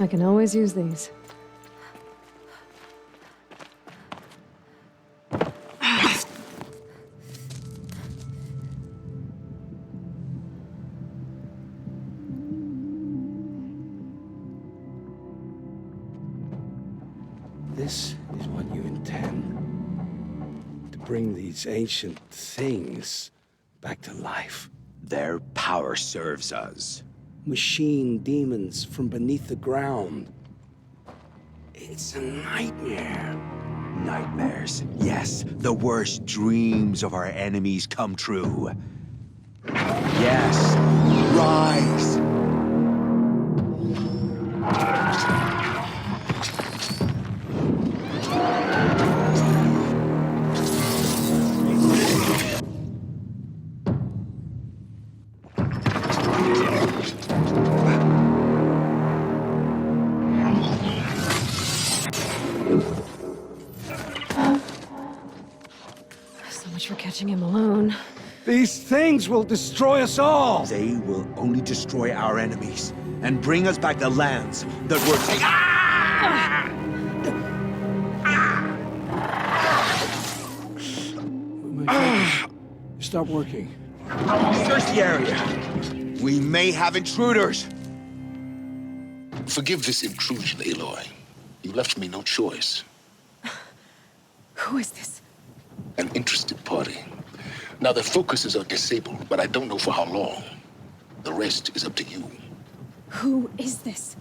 I can always use these. This is what you intend. To bring these ancient things back to life. Their power serves us. Machine demons from beneath the ground. It's a nightmare. Nightmares. Yes, the worst dreams of our enemies come true. Yes, rise! So much for catching him alone. These things will destroy us all! They will only destroy our enemies and bring us back the lands that were taken. My focus. Stop working. Search the area. We may have intruders. Forgive this intrusion, Aloy. You left me no choice. Who is this? An interested party. Now, their focuses are disabled, but I don't know for how long. The rest is up to you. Who is this?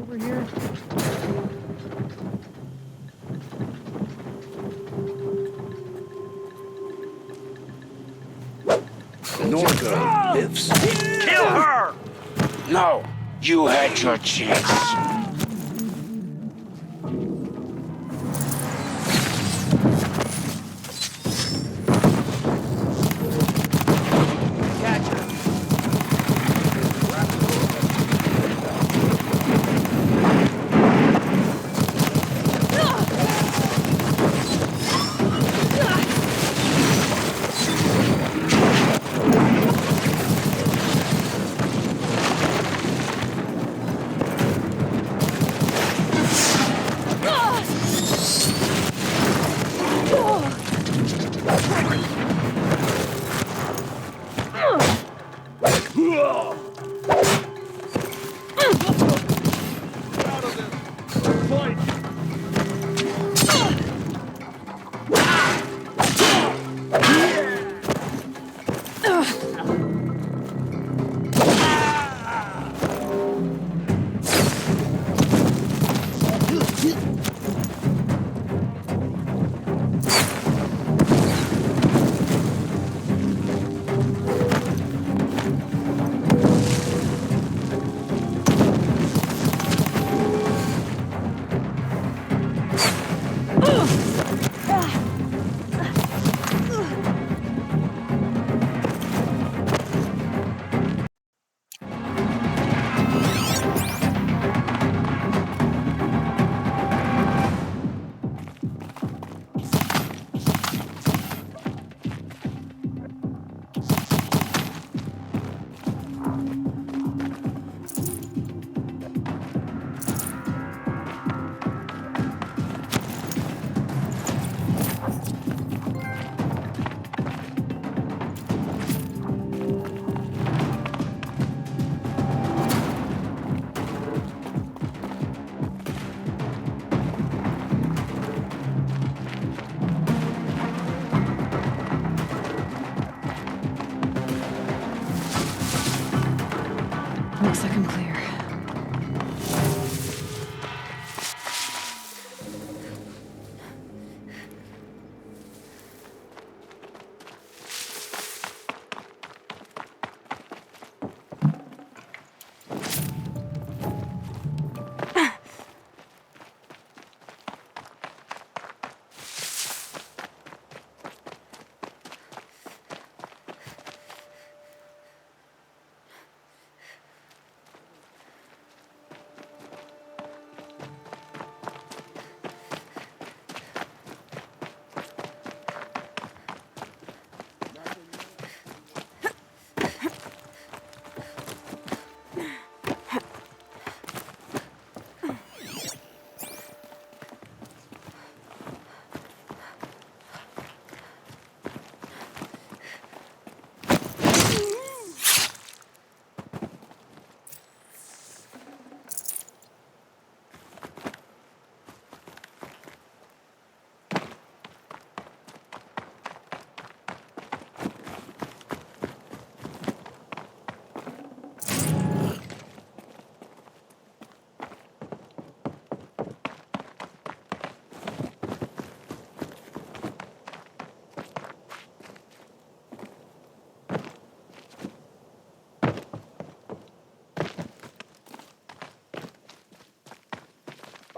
Over here. Norga lives. Kill her! No, you had your chance.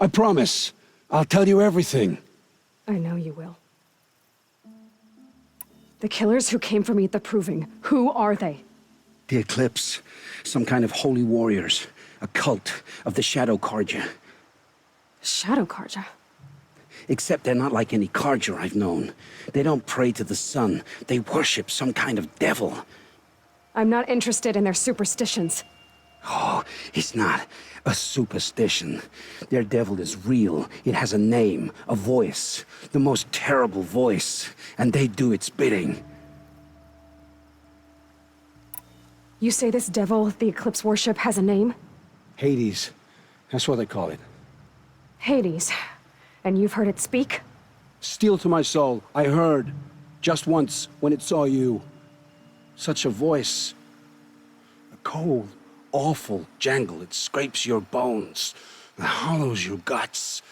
I promise. I'll tell you everything. I know you will. The killers who came for me at the Proving, who are they? The Eclipse. Some kind of holy warriors. A cult of the Shadow Carja. Shadow Carja? Except they're not like any Carja I've known. They don't pray to the sun. They worship some kind of devil. I'm not interested in their superstitions. Oh, it's not a superstition. Their devil is real. It has a name, a voice. The most terrible voice. And they do its bidding. You say this devil the Eclipse worship has a name? Hades. That's what they call it. Hades. And you've heard it speak? Steel to my soul. I heard. Just once, when it saw you. Such a voice. A cold, awful jangle. It scrapes your bones. It hollows your guts.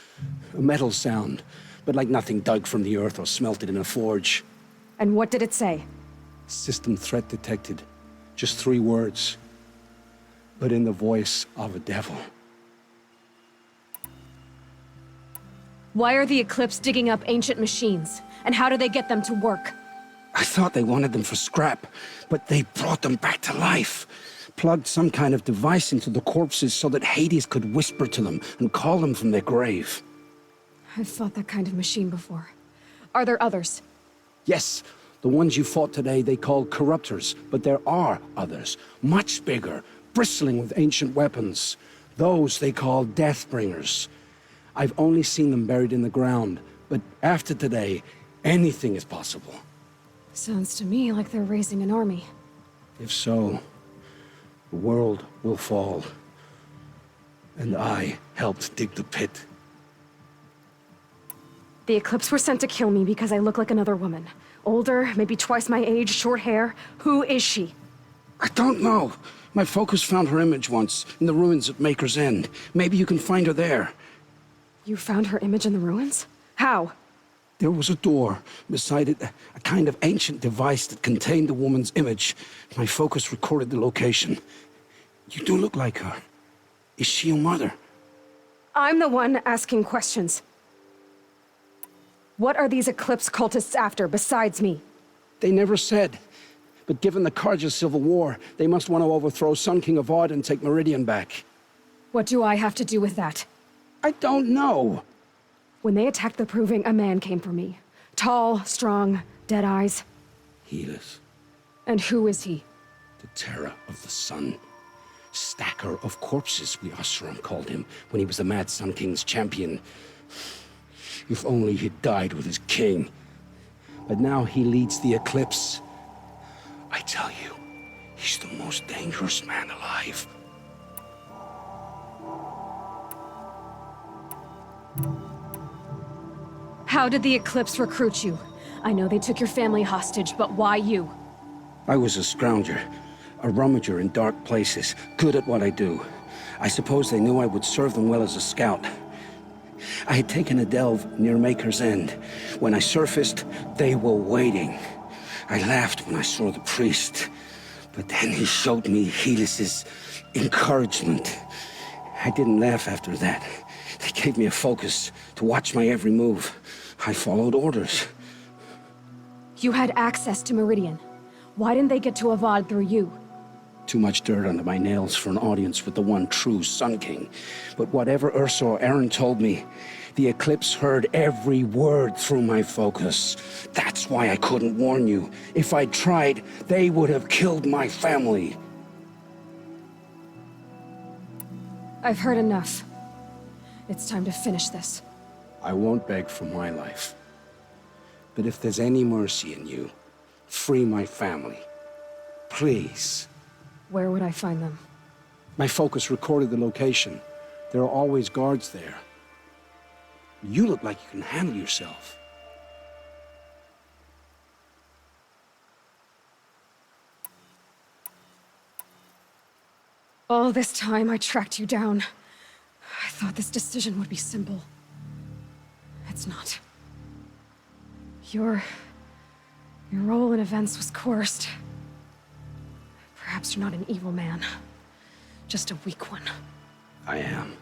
A metal sound, but like nothing dug from the earth or smelted in a forge. And what did it say? System threat detected. Just 3 words. But in the voice of a devil. Why are the Eclipse digging up ancient machines? And how do they get them to work? I thought they wanted them for scrap, but they brought them back to life. Plugged some kind of device into the corpses so that Hades could whisper to them and call them from their grave. I've fought that kind of machine before. Are there others? Yes, the ones you fought today they call corruptors, but there are others, much bigger, bristling with ancient weapons. Those they call Deathbringers. I've only seen them buried in the ground, but after today, anything is possible. Sounds to me like they're raising an army. If so, the world will fall. And I helped dig the pit. The Eclipse were sent to kill me because I look like another woman. Older, maybe twice my age, short hair. Who is she? I don't know. My focus found her image once, in the ruins at Maker's End. Maybe you can find her there. You found her image in the ruins? How? There was a door. Beside it, a kind of ancient device that contained the woman's image. My focus recorded the location. You do look like her. Is she your mother? I'm the one asking questions. What are these Eclipse cultists after, besides me? They never said. But given the Carja civil war, they must want to overthrow Sun King of Odd and take Meridian back. What do I have to do with that? I don't know. When they attacked the Proving, a man came for me. Tall, strong, dead eyes. Healers, And who is he? the terror of the sun. Stacker of corpses, we Osram called him, when he was the Mad Sun King's champion. If only he'd died with his king. But now he leads the Eclipse. I tell you, he's the most dangerous man alive. How did the Eclipse recruit you? I know they took your family hostage, but why you? I was a scrounger, a rummager in dark places, good at what I do. I suppose they knew I would serve them well as a scout. I had taken a delve near Maker's End. When I surfaced, they were waiting. I laughed when I saw the priest, but then he showed me Helis's encouragement. I didn't laugh after that. They gave me a focus to watch my every move. I followed orders. You had access to Meridian. Why didn't they get to Avad through you? Too much dirt under my nails for an audience with the one true Sun King. But whatever Ursa or Aaron told me, the Eclipse heard every word through my focus. That's why I couldn't warn you. If I'd tried, they would have killed my family. I've heard enough. It's time to finish this. I won't beg for my life. But if there's any mercy in you, free my family. Please. Where would I find them? My focus recorded the location. There are always guards there. You look like you can handle yourself. All this time I tracked you down. I thought this decision would be simple. It's not. Your role in events was coerced. Perhaps you're not an evil man, just a weak one. I am.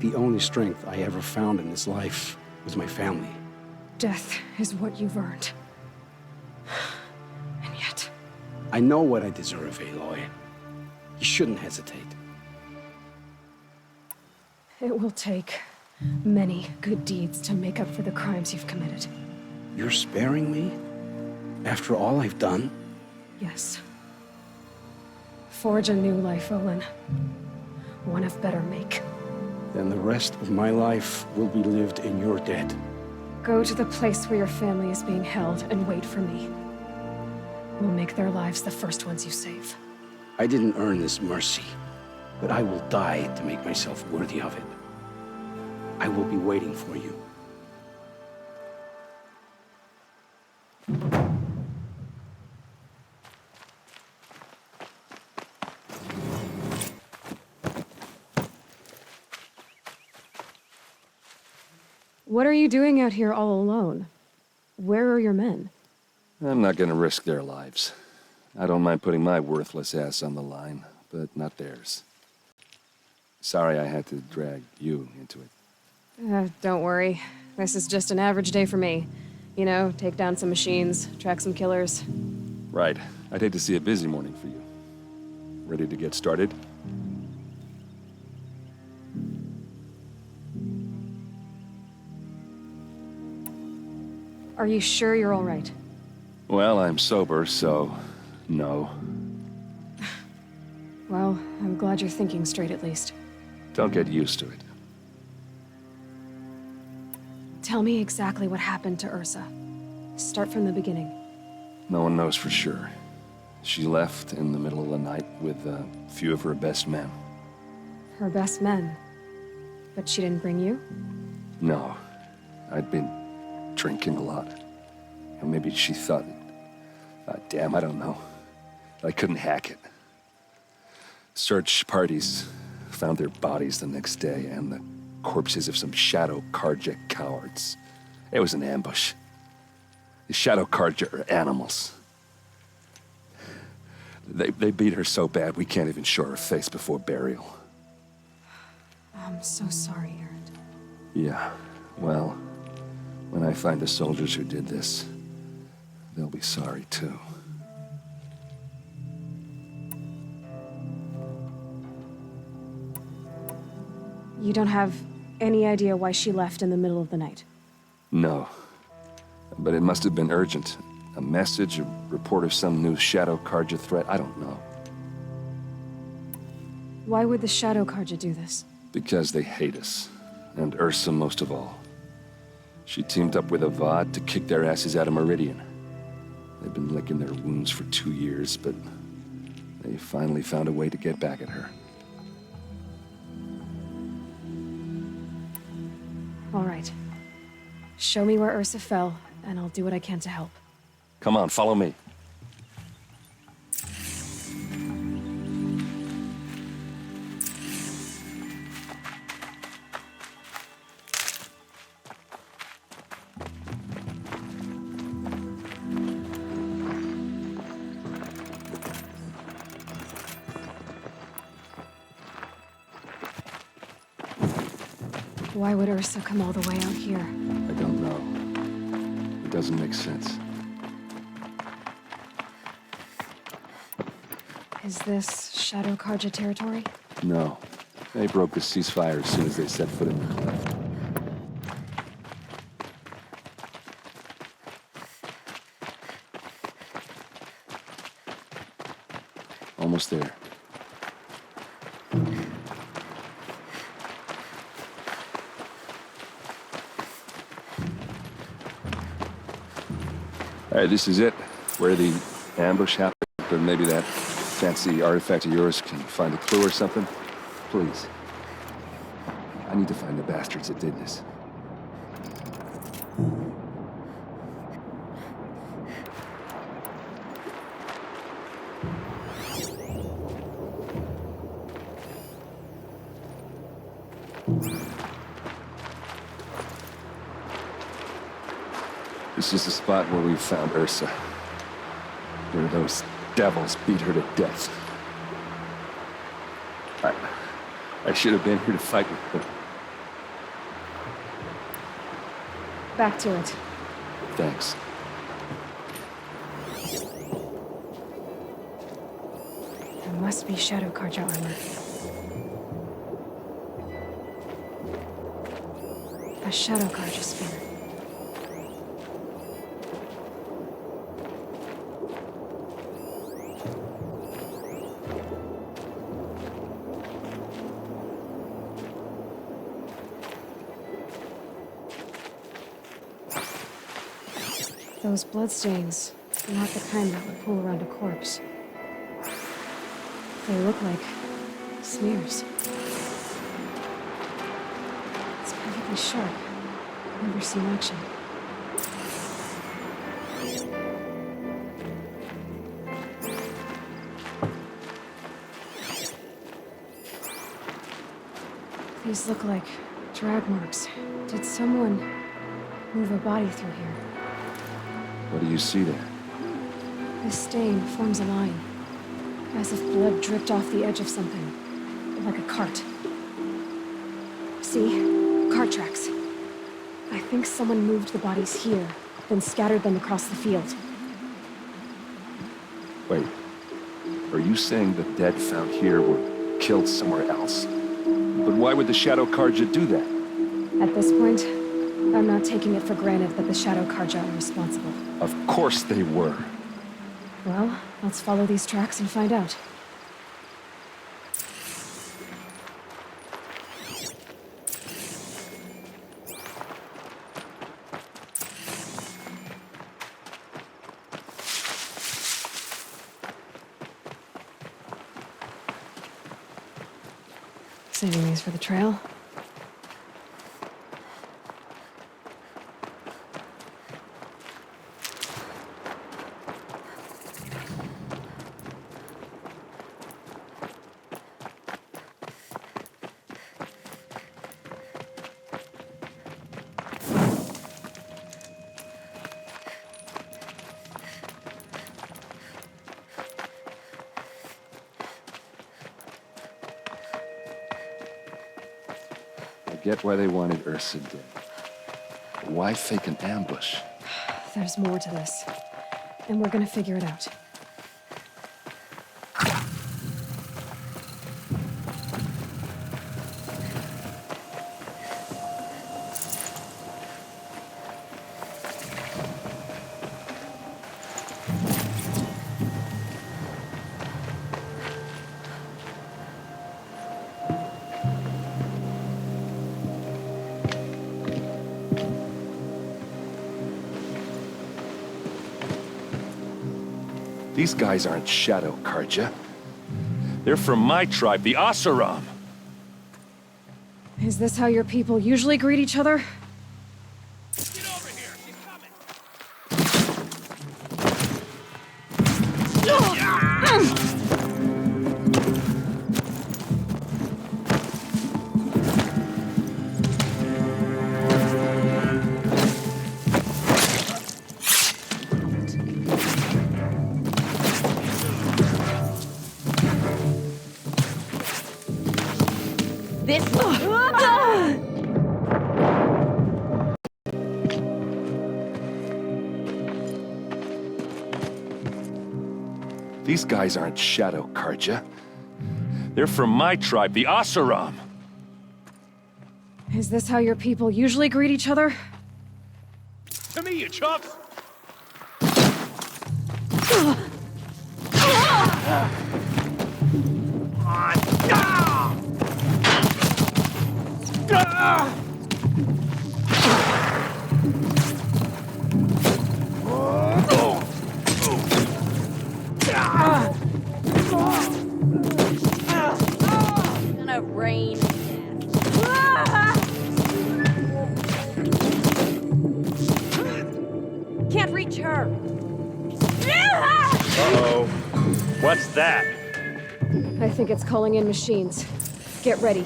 The only strength I ever found in this life was my family. Death is what you've earned. And yet... I know what I deserve, Aloy. You shouldn't hesitate. It will take many good deeds to make up for the crimes you've committed. You're sparing me? After all I've done? Yes. Forge a new life, Olin. One of better make. Then the rest of my life will be lived in your debt. Go to the place where your family is being held and wait for me. We'll make their lives the first ones you save. I didn't earn this mercy, but I will die to make myself worthy of it. I will be waiting for you. What are you doing out here all alone? Where are your men? I'm not gonna risk their lives. I don't mind putting my worthless ass on the line, but not theirs. Sorry I had to drag you into it. Don't worry. This is just an average day for me. You know, take down some machines, track some killers. Right. I'd hate to see a busy morning for you. Ready to get started? Are you sure you're all right? Well, I'm sober, so no. Well, I'm glad you're thinking straight at least. Don't get used to it. Tell me exactly what happened to Ursa. Start from the beginning. No one knows for sure. She left in the middle of the night with a few of her best men. Her best men. But she didn't bring you? No. I'd been drinking a lot. And maybe she thought... damn, I don't know. I couldn't hack it. Search parties found their bodies the next day and the corpses of some Shadow Karja cowards. It was an ambush. The Shadow Karja are animals. They beat her so bad we can't even show her face before burial. I'm so sorry, Erend. Yeah, well, when I find the soldiers who did this, they'll be sorry too. You don't have any idea why she left in the middle of the night? No, but it must have been urgent. A message, a report of some new Shadow Karja threat, I don't know. Why would the Shadow Karja do this? Because they hate us, and Ursa most of all. She teamed up with Avad to kick their asses out of Meridian. They've been licking their wounds for 2 years, but they finally found a way to get back at her. All right. Show me where Ursa fell, and I'll do what I can to help. Come on, follow me. Why would Ursa come all the way out here? I don't know. It doesn't make sense. Is this Shadow Karja territory? No. They broke the ceasefire as soon as they set foot in the cleft. Almost there. All right, this is it. Where the ambush happened, but maybe that fancy artifact of yours can find a clue or something? Please. I need to find the bastards that did this. This is the spot where we found Ursa. Where those devils beat her to death. I should have been here to fight with them. back to it. Thanks. There must be Shadow Karja armor. A Shadow Karja spear. Those bloodstains are not the kind that would pool around a corpse. They look like smears. It's perfectly sharp. Never seen action. These look like drag marks. Did someone move a body through here? What do you see there? This stain forms a line, as if blood dripped off the edge of something, like a cart. See? Cart tracks. I think someone moved the bodies here, then scattered them across the field. Wait. Are you saying the dead found here were killed somewhere else? But why would the Shadow Karja do that? At this point, I'm not taking it for granted that the Shadow Karja are responsible. Of course they were. Well, let's follow these tracks and find out. Saving these for the trail. I get why they wanted Ursa dead. But why fake an ambush? There's more to this, and we're gonna figure it out. These guys aren't Shadow Karja. They're from my tribe, the Asaram. Is this how your people usually greet each other? Get over here! She's coming! This These guys aren't Shadow Karja. They're from my tribe, the Asaram. Is this how your people usually greet each other? To me, you chump! gonna rain. Can't reach her. Uh-oh. What's that? I think it's calling in machines. Get ready.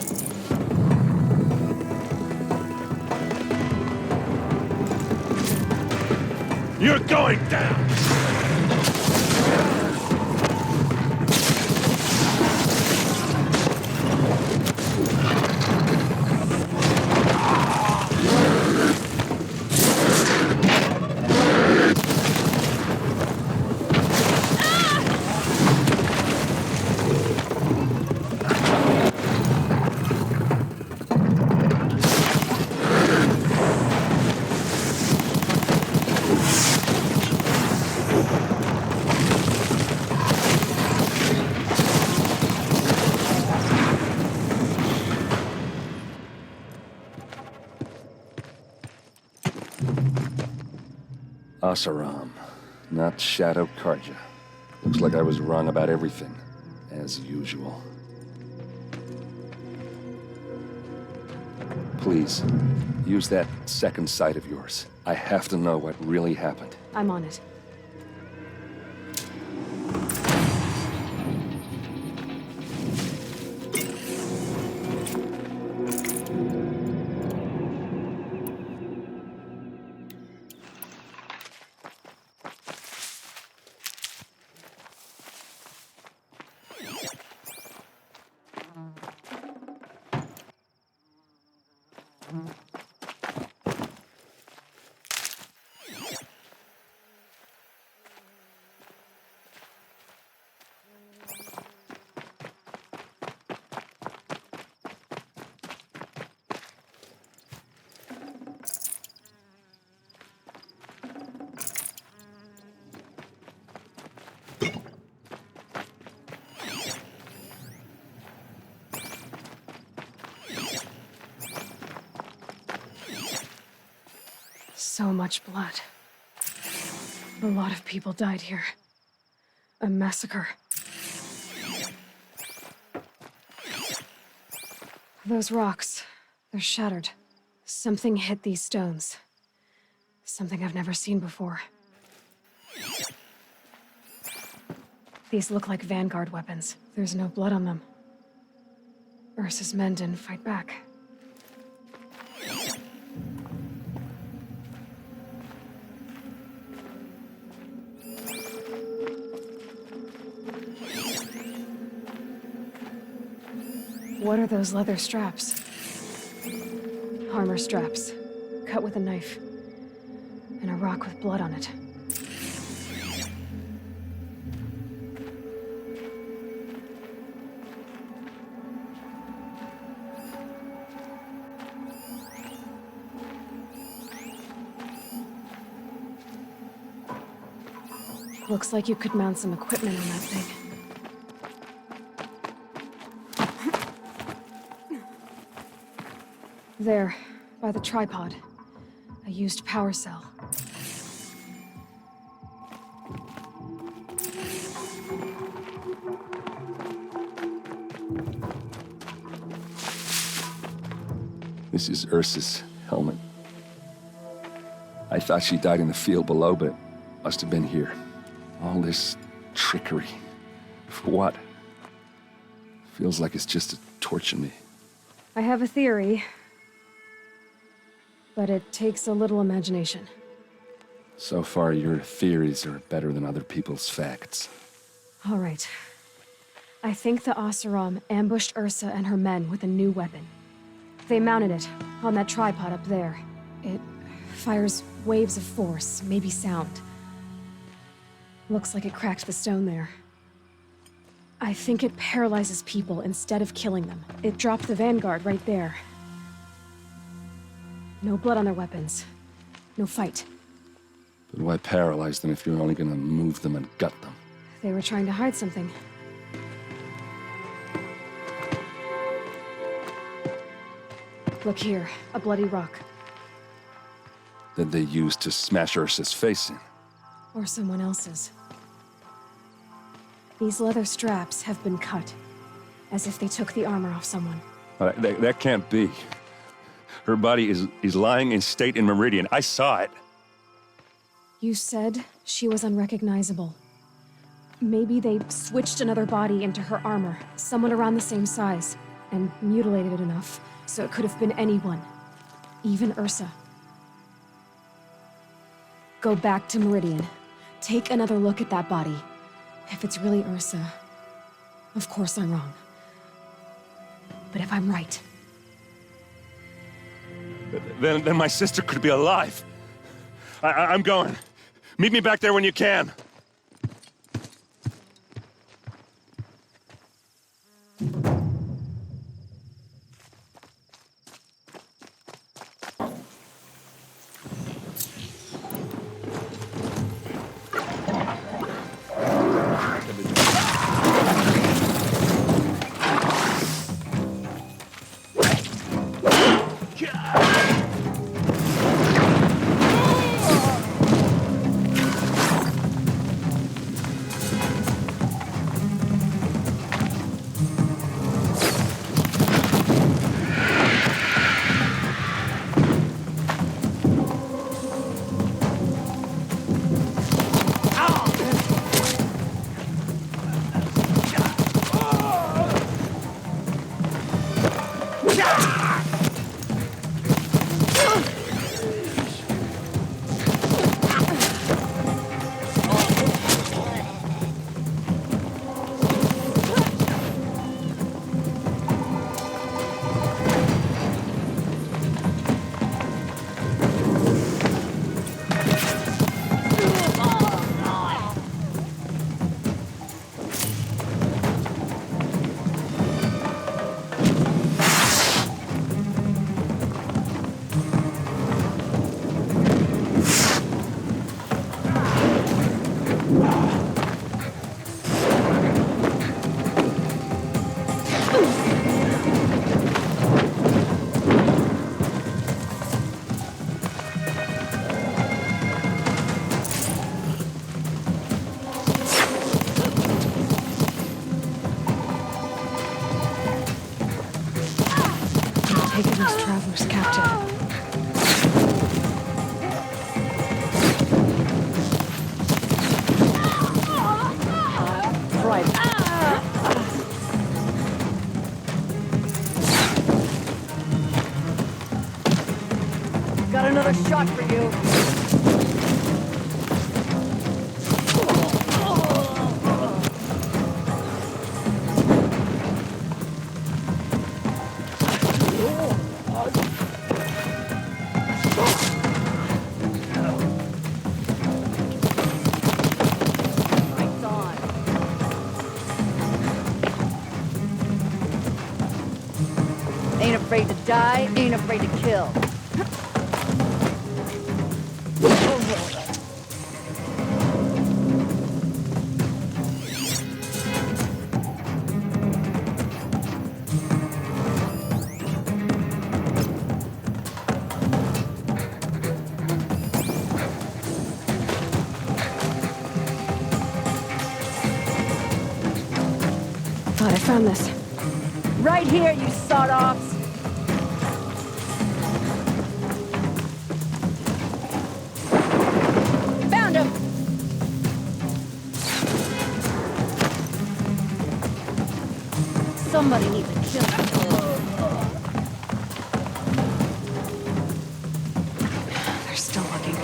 You're going down! Asaram, not Shadow Karja. Looks like I was wrong about everything, as usual. Please, use that second sight of yours. I have to know what really happened. I'm on it. So much blood. A lot of people died here. A massacre. Those rocks, they're shattered. Something hit these stones. Something I've never seen before. These look like Vanguard weapons. There's no blood on them. Ursa's men didn't fight back. What are those leather straps? Armor straps, cut with a knife, and a rock with blood on it. Looks like you could mount some equipment on that thing. There, by the tripod. A used power cell. This is Ursa's helmet. I thought she died in the field below, but it must have been here. All this trickery. For what? Feels like it's just to torture me. I have a theory. But it takes a little imagination. So far, your theories are better than other people's facts. All right. I think the Oseram ambushed Ursa and her men with a new weapon. They mounted it on that tripod up there. It fires waves of force, maybe sound. Looks like it cracked the stone there. I think it paralyzes people instead of killing them. It dropped the Vanguard right there. No blood on their weapons. No fight. But why paralyze them if you're only gonna move them and gut them? They were trying to hide something. Look here, a bloody rock. That they used to smash Ursa's face in. Or someone else's. These leather straps have been cut, as if they took the armor off someone. That can't be. Her body is lying in state in Meridian. I saw it. You said she was unrecognizable. Maybe they switched another body into her armor, someone around the same size, and mutilated it enough, so it could have been anyone. Even Ursa. Go back to Meridian. Take another look at that body. If it's really Ursa, of course I'm wrong. But if I'm right... Then my sister could be alive. I'm going. Meet me back there when you can. another shot for you. Lights on. Ain't afraid to die, ain't afraid to kill. Thought I found this. Right here, you sawed-offs. Found him! Somebody needs to kill him. They're still looking.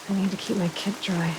I need to keep my kit dry.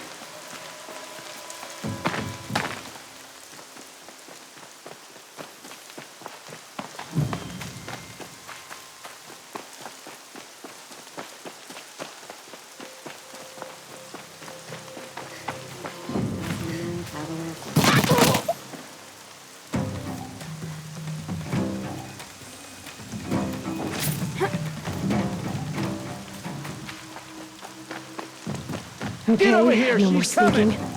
Okay, Get over here, no more she's coming. sneaking.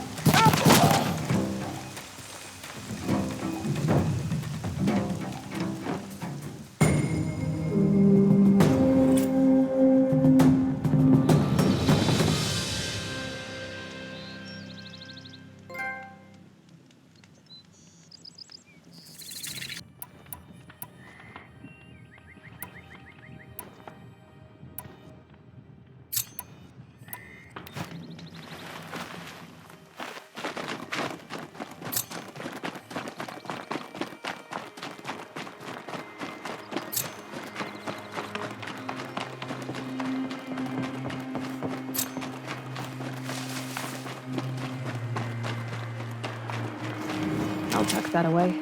I'll tuck that away.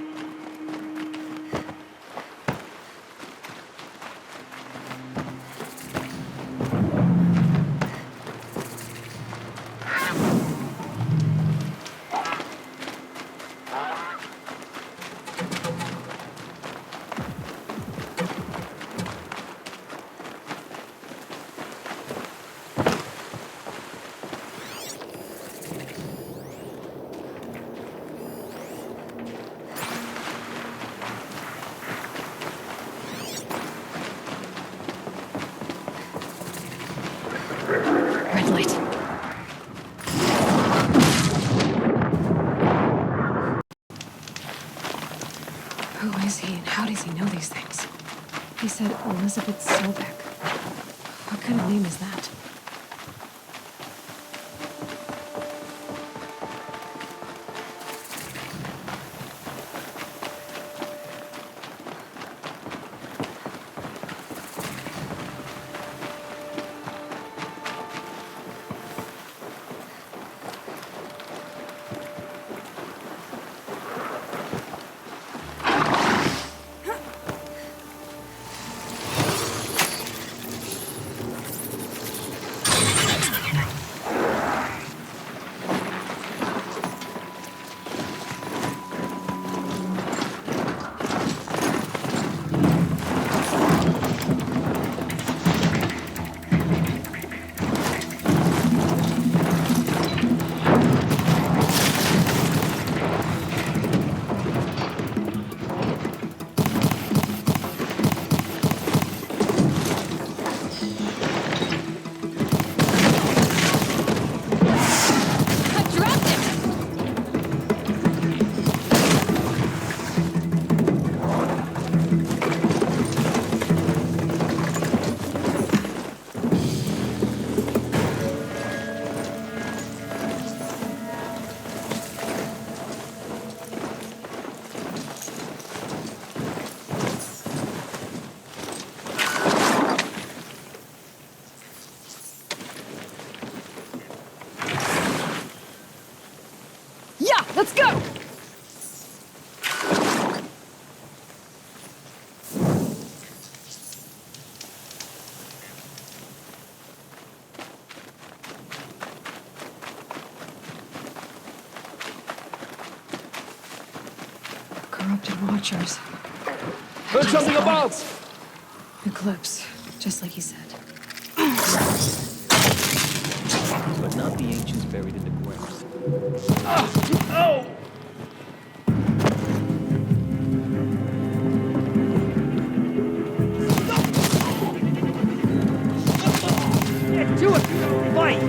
is he and how does he know these things? He said Elizabeth Sobek. What kind of name is that? Let's go! Corrupted Watchers. Heard something above! Eclipse, just like he said. But not the ancients buried in the ground. Oh! Get to it! Fight!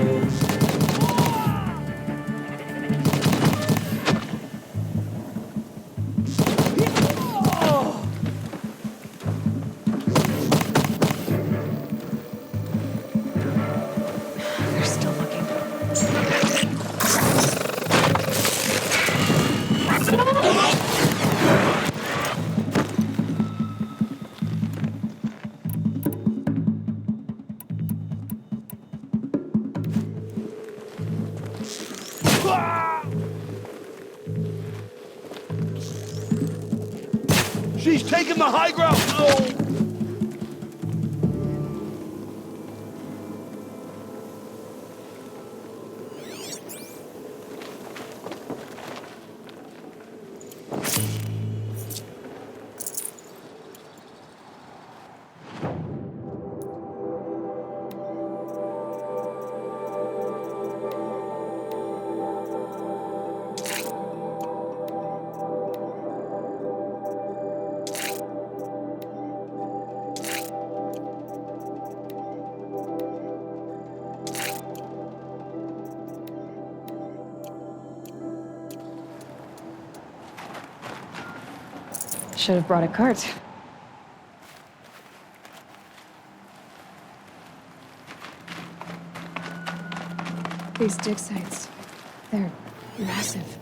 They're still looking. She's taking the high ground! Oh! Should have brought a cart. These dig sites, they're massive.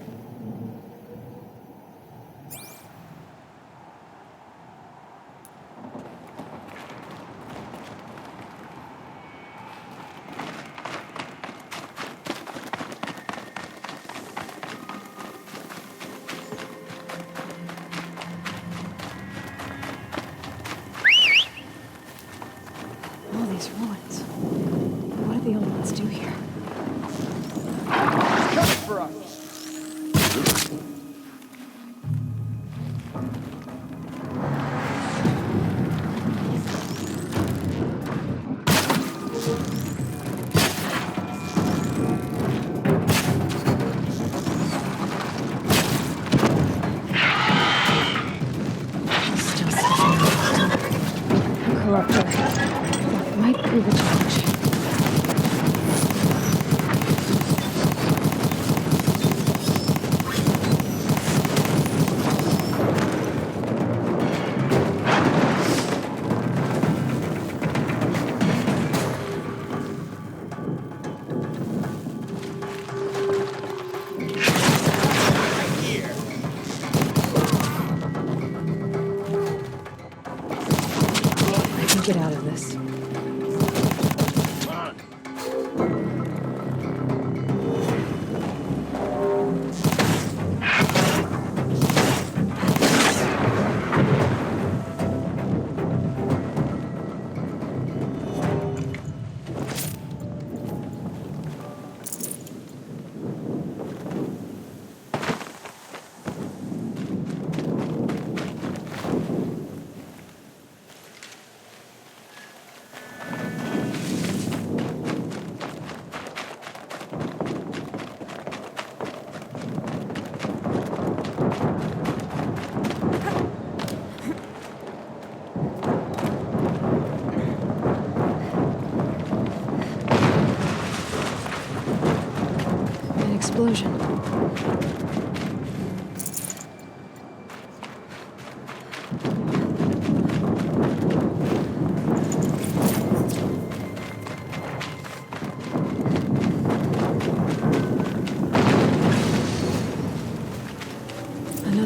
All these ruins. What did the old ones do here? Coming for us! Still something. A corruptor. That might prove a challenge.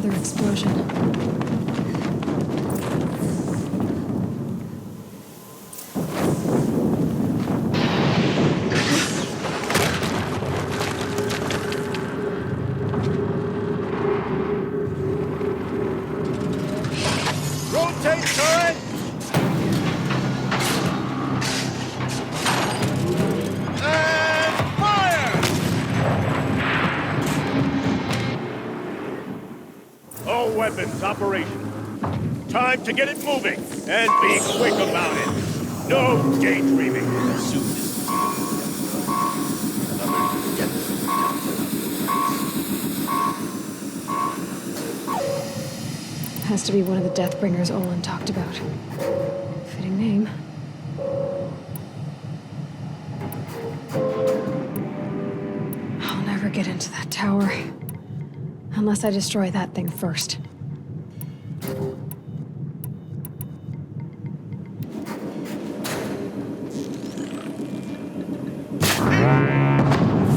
another explosion. Rotate turret! And fire! All weapons operational. Time to get it moving, and be quick about it. No daydreaming. Has to be one of the Deathbringers Olin talked about. Fitting name. I'll never get into that tower. Unless I destroy that thing first.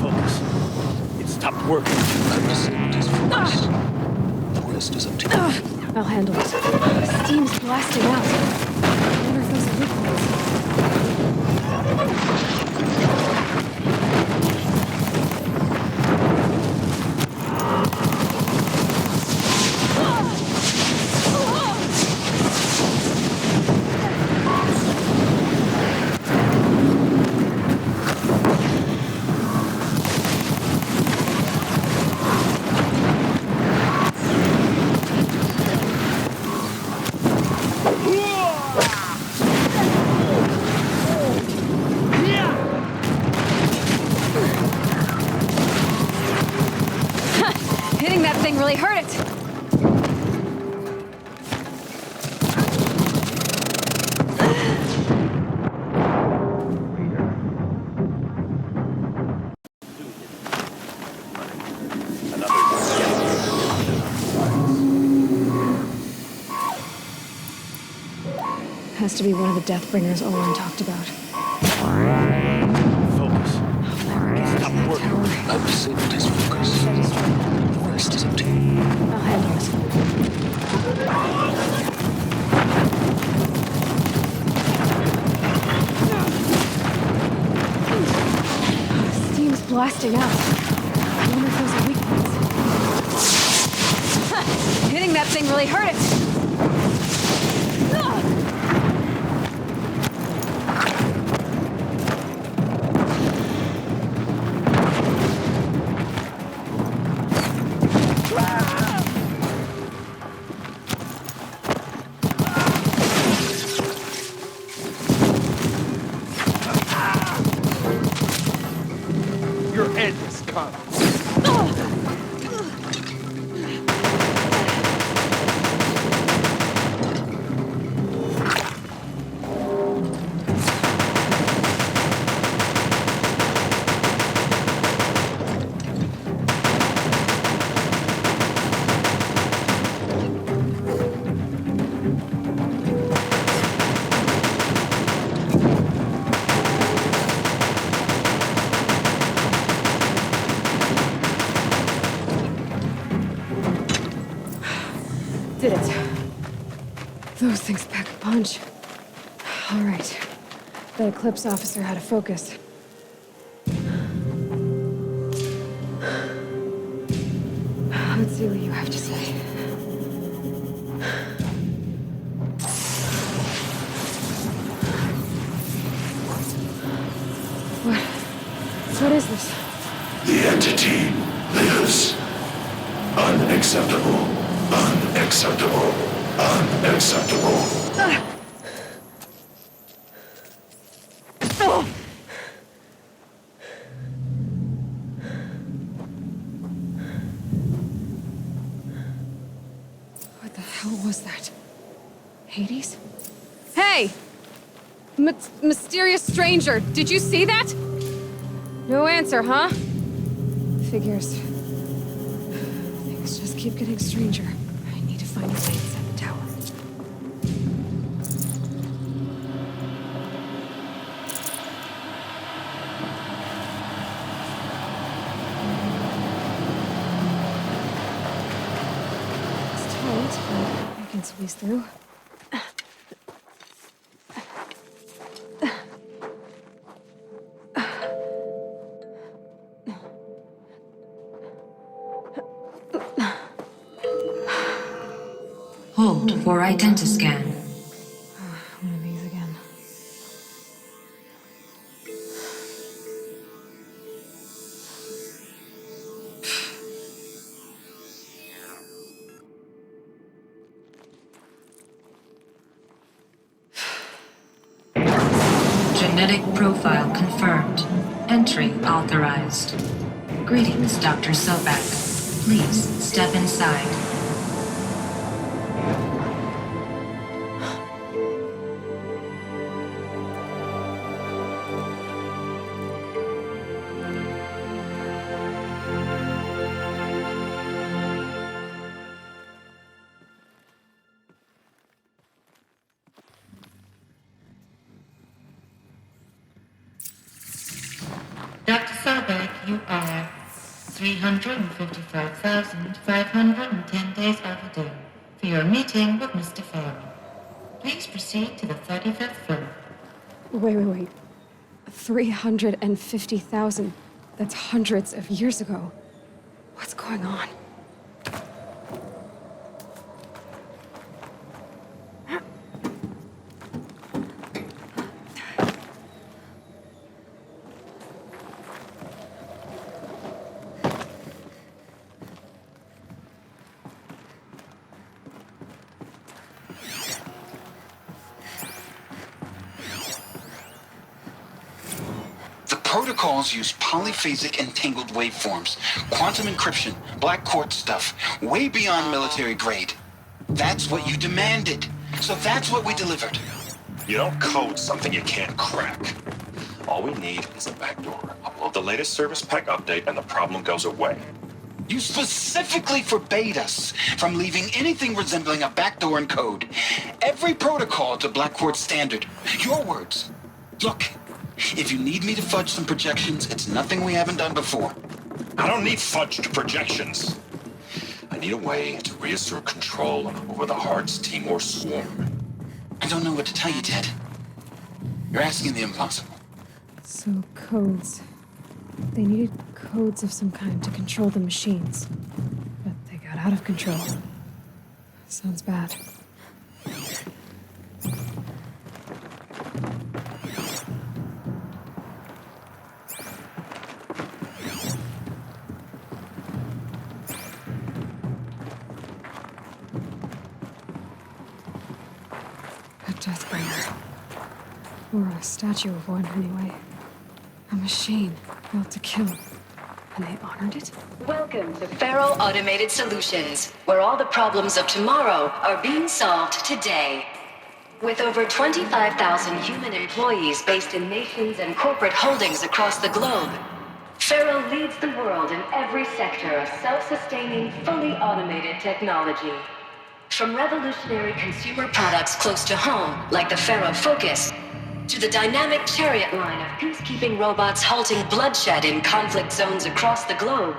Focus. It stopped working. I've disabled his focus. The rest is up to you. I'll handle it. Steam's blasting out. I wonder if those are weak Hitting that thing really hurt it! Has to be one of the Deathbringers Olin talked about. Focus. I'll never get into that tower. I've disabled his focus. Unless I destroy that. The rest is up to you. I'll handle it. Steam's blasting out. I wonder if those are weak points. Hitting that thing really hurt it! Your end is come. Did it. Those things pack a punch. All right. That Eclipse officer had a focus. Let's see what you have to say. What is this? The entity lives. Unacceptable. Unacceptable. Unacceptable. What the hell was that? Hades? Hey! Mysterious stranger, did you see that? No answer, huh? Figures. Things just keep getting stranger. I need to find a way inside the tower. but I can squeeze through. Hold for identiscan. One of these again. Genetic profile confirmed. Entry authorized. Greetings, Dr. Sobek. Please step inside. Dr. Sobek, you are 355,510 days overdue for your meeting with Mr. Farrell. Please proceed to the 35th floor. Wait. 350,000. That's hundreds of years ago. What's going on? Protocols use polyphasic entangled waveforms, quantum encryption, black quartz stuff, way beyond military grade. That's what you demanded, so that's what we delivered. You don't code something you can't crack. All we need is a backdoor. Upload the latest service pack update and the problem goes away. You specifically forbade us from leaving anything resembling a backdoor in code. Every protocol to black quartz standard. Your words. Look. If you need me to fudge some projections, it's nothing we haven't done before. I don't need fudged projections. I need a way to reassert control over the Heart's Timor swarm. I don't know what to tell you, Ted. You're asking the impossible. So, codes. They needed codes of some kind to control the machines. But they got out of control. Sounds bad. Deathbringer. Or a statue of one, anyway. A machine built to kill. And they honored it? Welcome to Faro Automated Solutions, where all the problems of tomorrow are being solved today. With over 25,000 human employees based in nations and corporate holdings across the globe, Faro leads the world in every sector of self-sustaining, fully automated technology. From revolutionary consumer products close to home, like the Faro Focus, to the dynamic chariot line of peacekeeping robots halting bloodshed in conflict zones across the globe,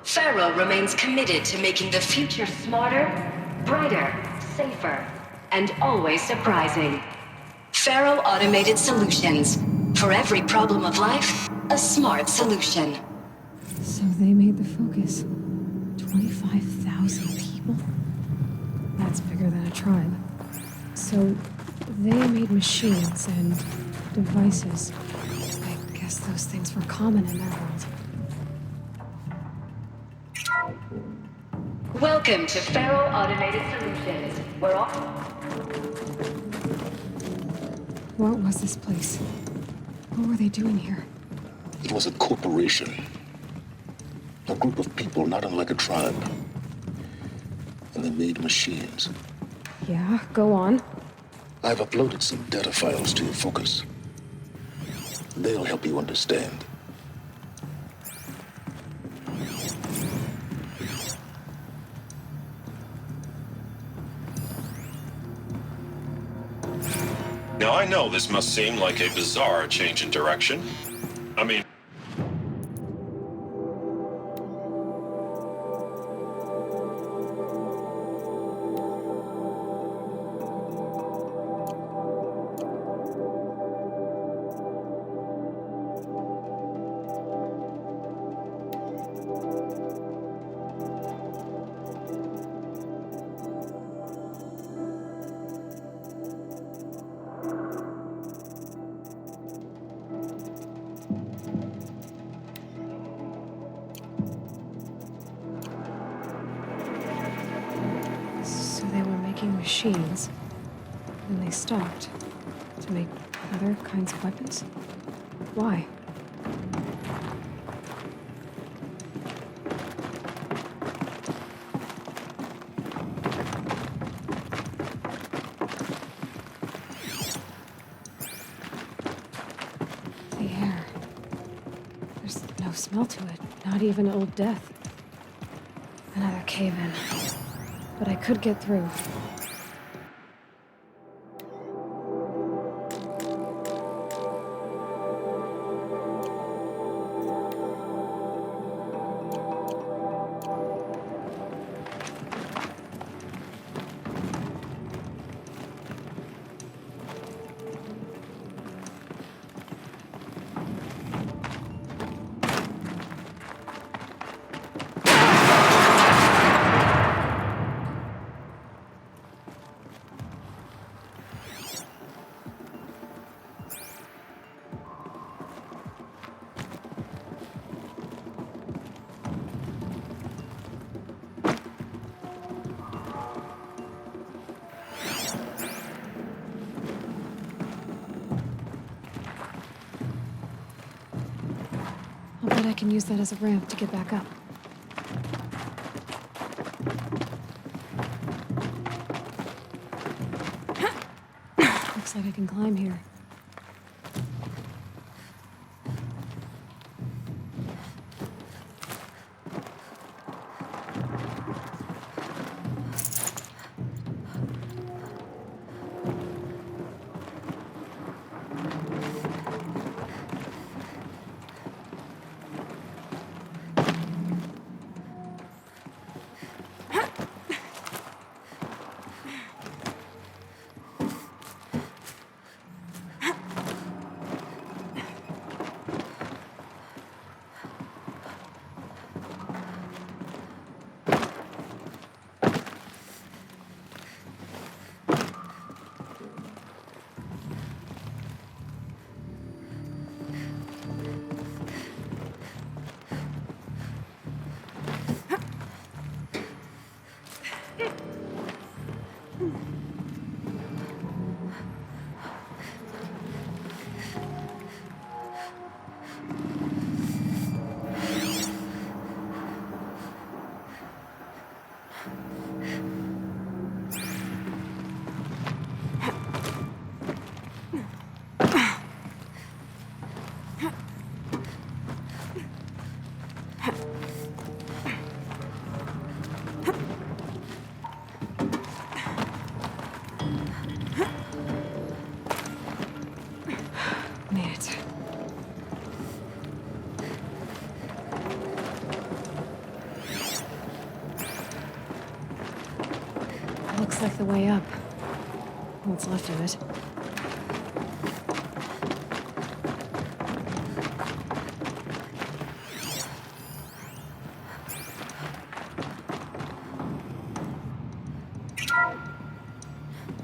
Faro remains committed to making the future smarter, brighter, safer, and always surprising. Faro Automated Solutions. For every problem of life, a smart solution. So they made the Focus. 25,000 people? That's bigger than a tribe. So, they made machines and devices. I guess those things were common in their world. Welcome to Faro Automated Solutions. We're all... What was this place? What were they doing here? It was a corporation. A group of people not unlike a tribe. And they made machines. Yeah, go on. I've uploaded some data files to your Focus. They'll help you understand. Now I know this must seem like a bizarre change in direction. I mean... making machines. And they stopped to make other kinds of weapons. Why? The air. There's no smell to it, not even Old Death. Another cave-in. But I could get through. I'll bet I can use that as a ramp to get back up. Looks like I can climb here. Looks like the way up. What's left of it.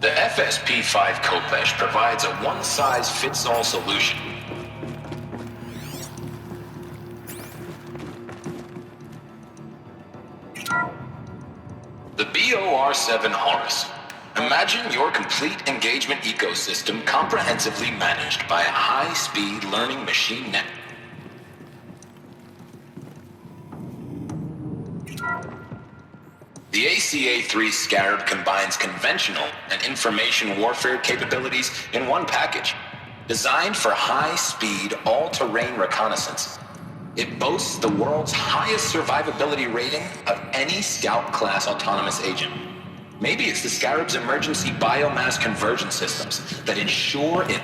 The FSP-5 Kopesh provides a one-size-fits-all solution. The BOR-7 Horus. Imagine your complete engagement ecosystem comprehensively managed by a high-speed learning machine network. The ACA-3 Scarab combines conventional and information warfare capabilities in one package, designed for high-speed, all-terrain reconnaissance. It boasts the world's highest survivability rating of any Scout-class autonomous agent. Maybe it's the Scarab's emergency biomass conversion systems that ensure it.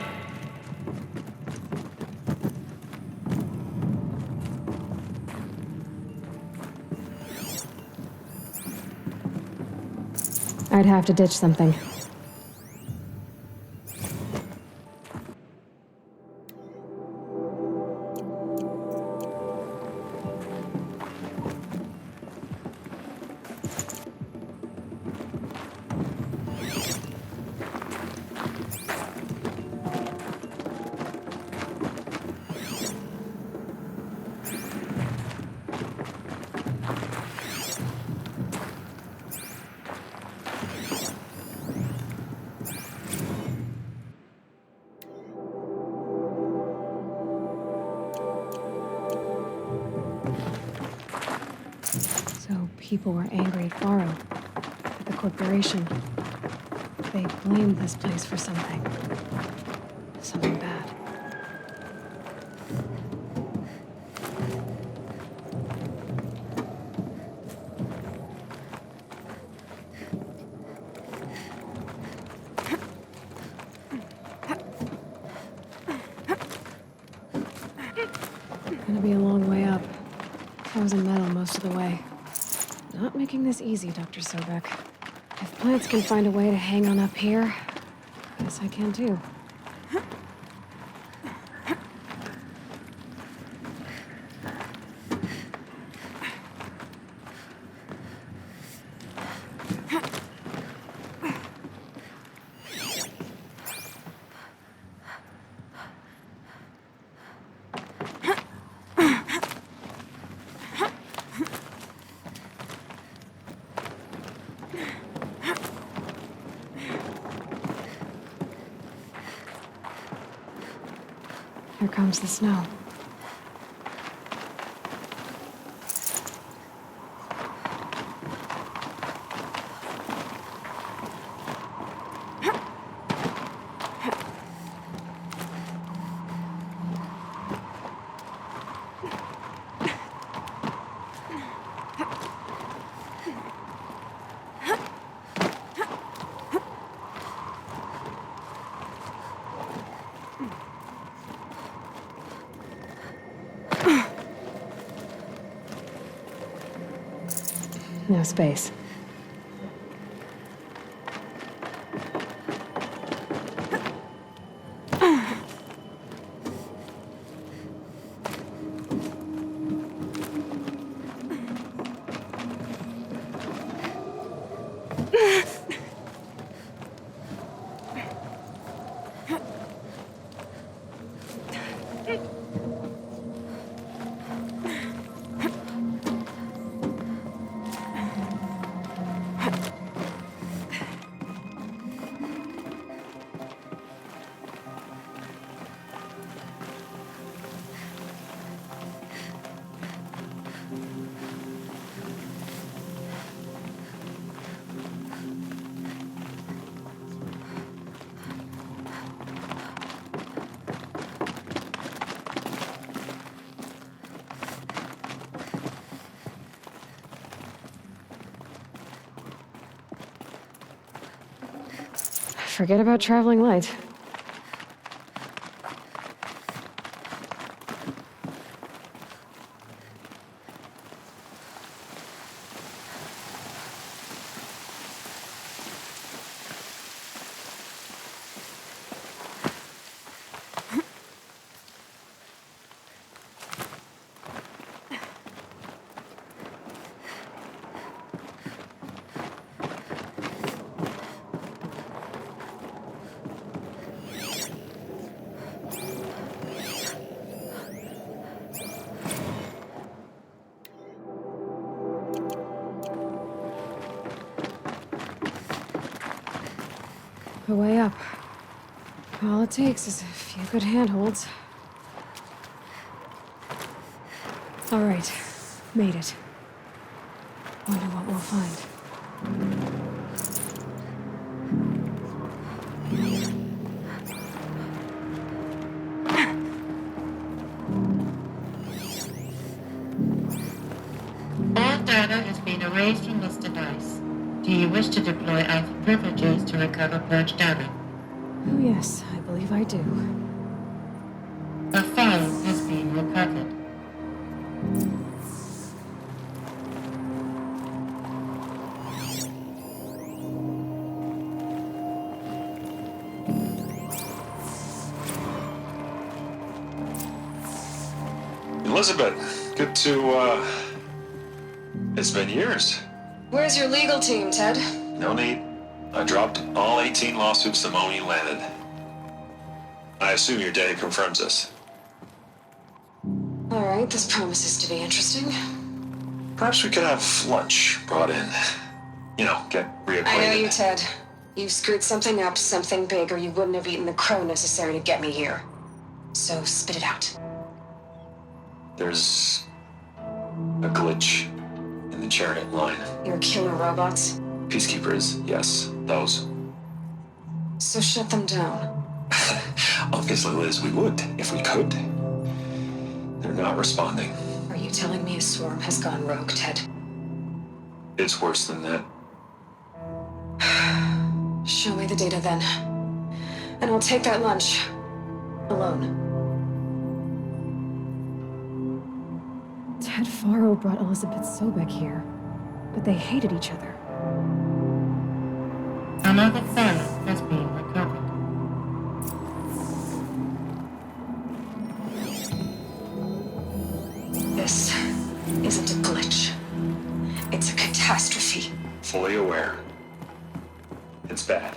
I'd have to ditch something. people were angry at Faro, at the corporation. They blamed this place for something. Something bad. Gonna be a long way up. Frozen metal most of the way. Not making this easy, Dr. Sobek. If plants can find a way to hang on up here, I guess I can too. Here comes the snow. No space. Forget about traveling light. The way up. All it takes is a few good handholds. All right, made it. Wonder what we'll find. All data has been erased from this device. Do you wish to deploy Alpha privileges to recover purged data? Oh yes, I believe I do. A file has been recovered. Elizabeth, good to, it's been years. Where's your legal team, Ted? No need. I dropped all 18 lawsuits the moment you landed. I assume your data confirms this. All right, this promises to be interesting. Perhaps we could have lunch brought in. You know, get reacquainted. I know you, Ted. You screwed something up, something big, or you wouldn't have eaten the crow necessary to get me here. So spit it out. There's a glitch in in the chariot line. Your killer robots? Peacekeepers, yes, those. So shut them down. Obviously, Liz, we would, if we could. They're not responding. Are you telling me a swarm has gone rogue, Ted? It's worse than that. Show me the data then. And I'll take that lunch. Alone. Ted Faro brought Elizabeth Sobek here, but they hated each other. Another file has been recovered. This isn't a glitch. It's a catastrophe. Fully aware. It's bad.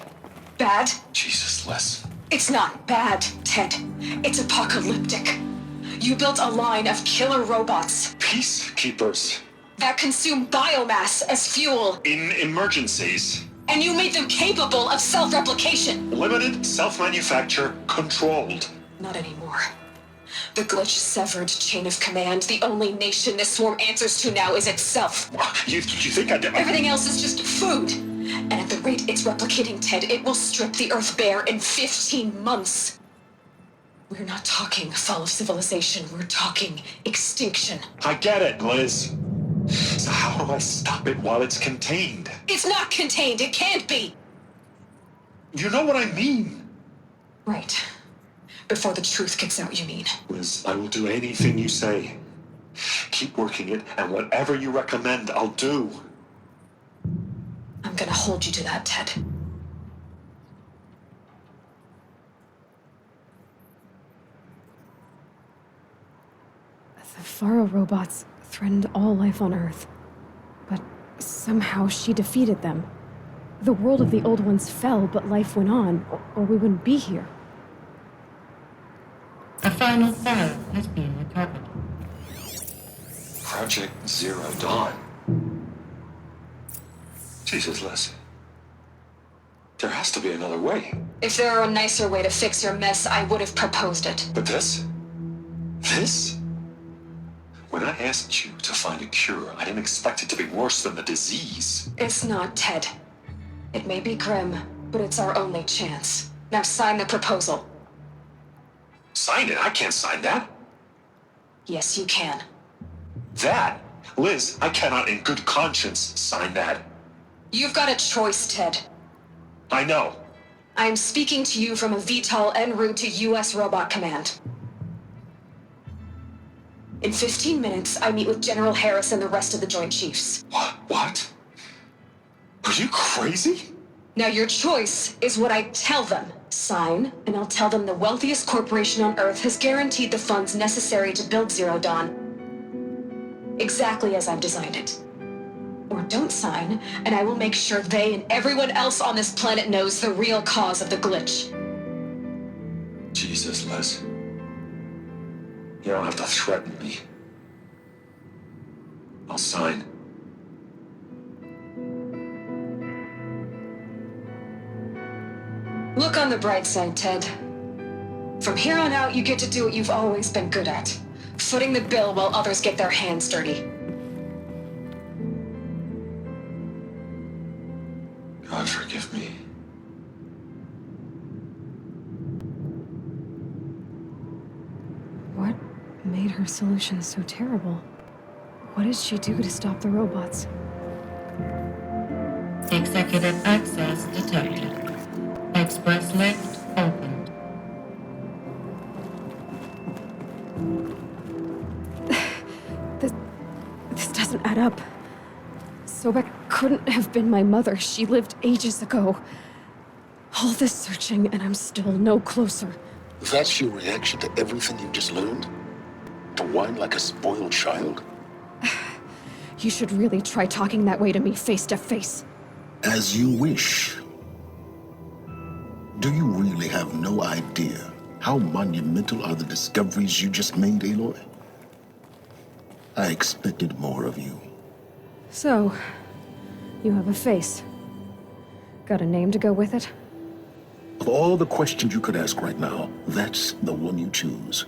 Bad? Jesus, Liz. It's not bad, Ted. It's apocalyptic. You built a line of killer robots Peacekeepers. that consume biomass as fuel, In emergencies. and you made them capable of self-replication. Limited, self-manufacture, controlled. Not anymore. The glitch severed chain of command. The only nation this swarm answers to now is itself. You think I did? Everything else is just food. And at the rate it's replicating, Ted, it will strip the Earth bare in 15 months. We're not talking fall of civilization. We're talking extinction. I get it, Liz. So how do I stop it while it's contained? It's not contained. It can't be. You know what I mean. Right. Before the truth gets out, you mean? Liz, I will do anything you say. Keep working it, and whatever you recommend, I'll do. I'm gonna hold you to that, Ted. The Faro robots threatened all life on Earth. But somehow she defeated them. The world of the old ones fell, but life went on, or we wouldn't be here. A final file has been recovered. Project Zero Dawn. Jesus, Liz. There has to be another way. If there were a nicer way to fix your mess, I would have proposed it. But this? This? When I asked you to find a cure, I didn't expect it to be worse than the disease. It's not, Ted. It may be grim, but it's our only chance. Now sign the proposal. Sign it? I can't sign that. Yes, you can. That? Liz, I cannot in good conscience sign that. You've got a choice, Ted. I know. I am speaking to you from a VTOL en route to U.S. Robot Command. In 15 minutes, I meet with General Harris and the rest of the Joint Chiefs. What? Are you crazy? Now your choice is what I tell them. Sign, and I'll tell them the wealthiest corporation on Earth has guaranteed the funds necessary to build Zero Dawn. Exactly as I've designed it. Or don't sign, and I will make sure they and everyone else on this planet knows the real cause of the glitch. Jesus, Liz. You don't have to threaten me. I'll sign. Look on the bright side, Ted. From here on out, you get to do what you've always been good at. Footing the bill while others get their hands dirty. God forgive me. What made her solution so terrible? What did she do to stop the robots? Executive access detected. Express lift opened. This doesn't add up. Sobek couldn't have been my mother. She lived ages ago. All this searching, and I'm still no closer. That's your reaction to everything you just learned? To whine like a spoiled child? You should really try talking that way to me face to face. As you wish. Do you really have no idea how monumental are the discoveries you just made, Aloy? I expected more of you. So, you have a face. Got a name to go with it? Of all the questions you could ask right now, that's the one you choose.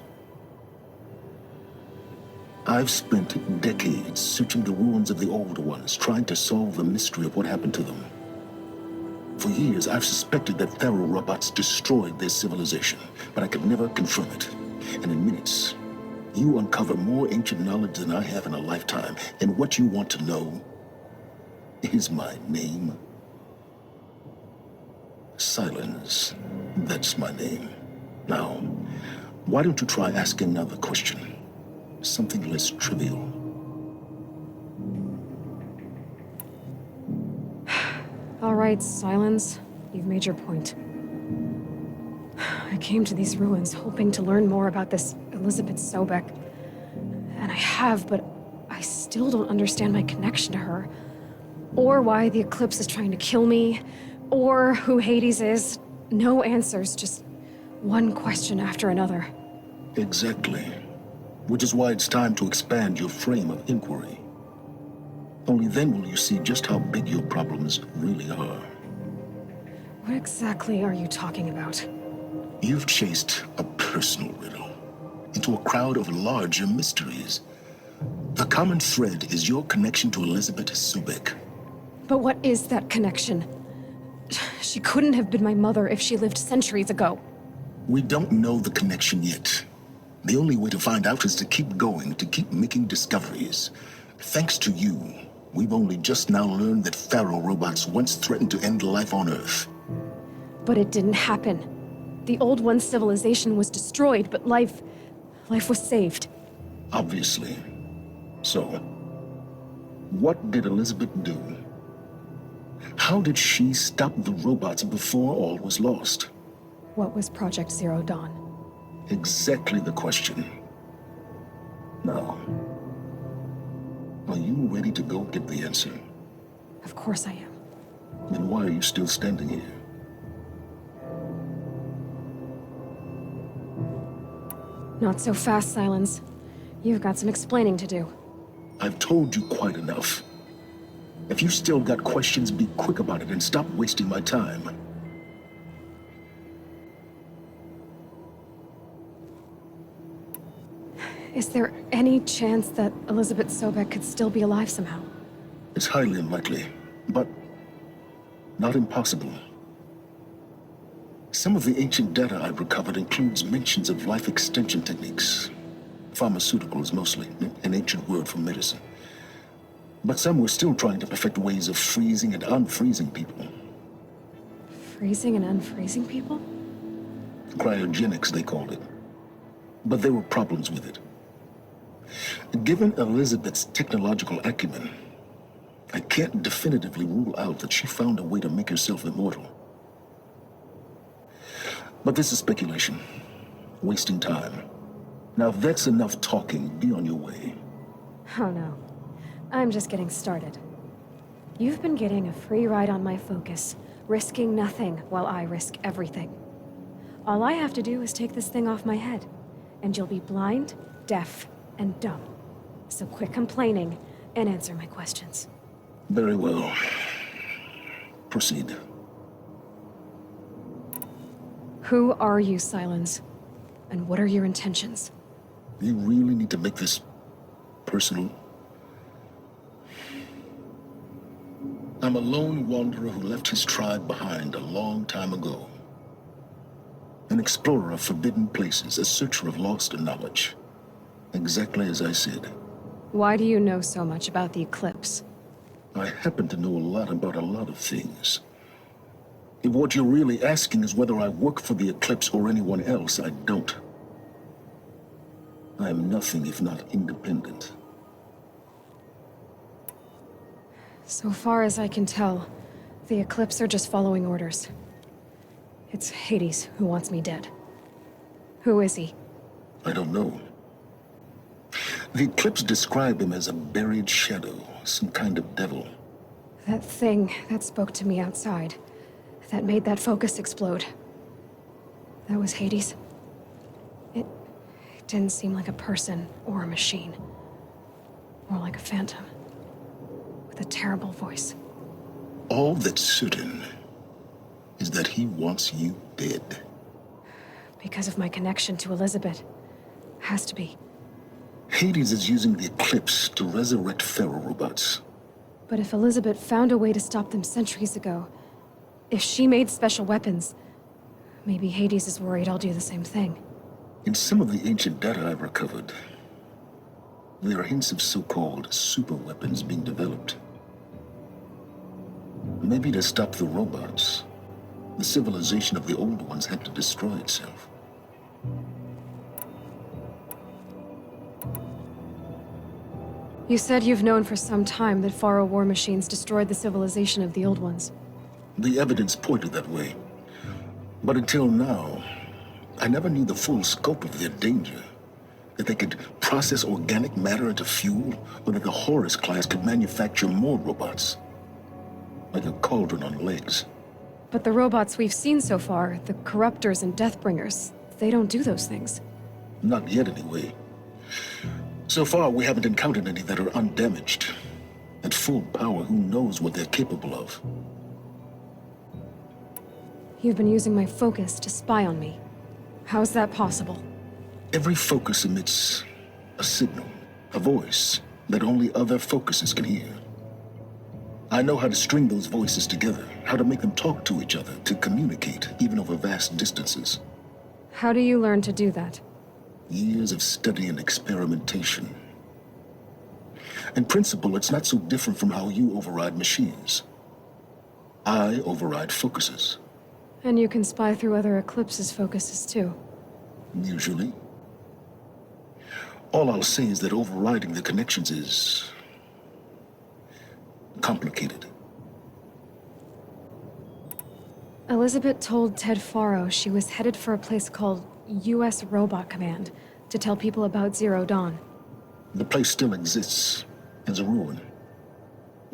I've spent decades searching the ruins of the older ones, trying to solve the mystery of what happened to them. For years, I've suspected that Pharaoh robots destroyed their civilization, but I could never confirm it. And in minutes, you uncover more ancient knowledge than I have in a lifetime. And what you want to know is my name. Silence. That's my name. Now, why don't you try asking another question? Something less trivial. All right, Silence. You've made your point. I came to these ruins hoping to learn more about this Elizabeth Sobek. And I have, but I still don't understand my connection to her. Or why the Eclipse is trying to kill me. Or who Hades is. No answers, just one question after another. Exactly. Which is why it's time to expand your frame of inquiry. Only then will you see just how big your problems really are. What exactly are you talking about? You've chased a personal riddle into a crowd of larger mysteries. The common thread is your connection to Elizabeth Sobek. But what is that connection? She couldn't have been my mother if she lived centuries ago. We don't know the connection yet. The only way to find out is to keep going, to keep making discoveries. Thanks to you, we've only just now learned that Pharaoh robots once threatened to end life on Earth. But it didn't happen. The Old One's civilization was destroyed, but life was saved. Obviously. So, what did Elizabeth do? How did she stop the robots before all was lost? What was Project Zero Dawn? Exactly the question. Now, are you ready to go get the answer? Of course I am. Then why are you still standing here? Not so fast, Silence. You've got some explaining to do. I've told you quite enough. If you still got questions, be quick about it and stop wasting my time. Is there any chance that Elizabeth Sobek could still be alive somehow? It's highly unlikely, but not impossible. Some of the ancient data I've recovered includes mentions of life extension techniques. Pharmaceuticals, mostly, an ancient word for medicine. But some were still trying to perfect ways of freezing and unfreezing people. Freezing and unfreezing people? Cryogenics, they called it. But there were problems with it. Given Elizabeth's technological acumen, I can't definitively rule out that she found a way to make herself immortal. But this is speculation. Wasting time. Now, if that's enough talking, be on your way. Oh no. I'm just getting started. You've been getting a free ride on my focus, risking nothing while I risk everything. All I have to do is take this thing off my head, and you'll be blind, deaf, and dumb. So quit complaining and answer my questions. Very well. Proceed. Who are you, Silence? And what are your intentions? You really need to make this personal? I'm a lone wanderer who left his tribe behind a long time ago. An explorer of forbidden places, a searcher of lost knowledge. Exactly as I said. Why do you know so much about the Eclipse? I happen to know a lot about a lot of things. If what you're really asking is whether I work for the Eclipse or anyone else, I don't. I am nothing if not independent. So far as I can tell, the Eclipse are just following orders. It's Hades who wants me dead. Who is he? I don't know. The Eclipse describe him as a buried shadow, some kind of devil. That thing that spoke to me outside, that made that focus explode. That was Hades. It didn't seem like a person or a machine. More like a phantom. With a terrible voice. All that's certain is that he wants you dead. Because of my connection to Elizabeth. Has to be. Hades is using the eclipse to resurrect feral robots. But if Elizabeth found a way to stop them centuries ago, if she made special weapons, maybe Hades is worried I'll do the same thing. In some of the ancient data I've recovered, there are hints of so-called super weapons being developed. Maybe to stop the robots, the civilization of the old ones had to destroy itself. You said you've known for some time that Faro war machines destroyed the civilization of the old ones. The evidence pointed that way. But until now, I never knew the full scope of their danger. That they could process organic matter into fuel, or that the Horus class could manufacture more robots. Like a cauldron on legs. But the robots we've seen so far, the Corruptors and Deathbringers, they don't do those things. Not yet, anyway. So far, we haven't encountered any that are undamaged. At full power, who knows what they're capable of? You've been using my focus to spy on me. How's that possible? Every focus emits a signal, a voice, that only other focuses can hear. I know how to string those voices together, how to make them talk to each other, to communicate, even over vast distances. How do you learn to do that? Years of study and experimentation. In principle, it's not so different from how you override machines. I override focuses. And you can spy through other Eclipse's focuses too. Usually. All I'll say is that overriding the connections is complicated. Elizabeth told Ted Faro she was headed for a place called U.S. Robot Command to tell people about Zero Dawn. The place still exists as a ruin.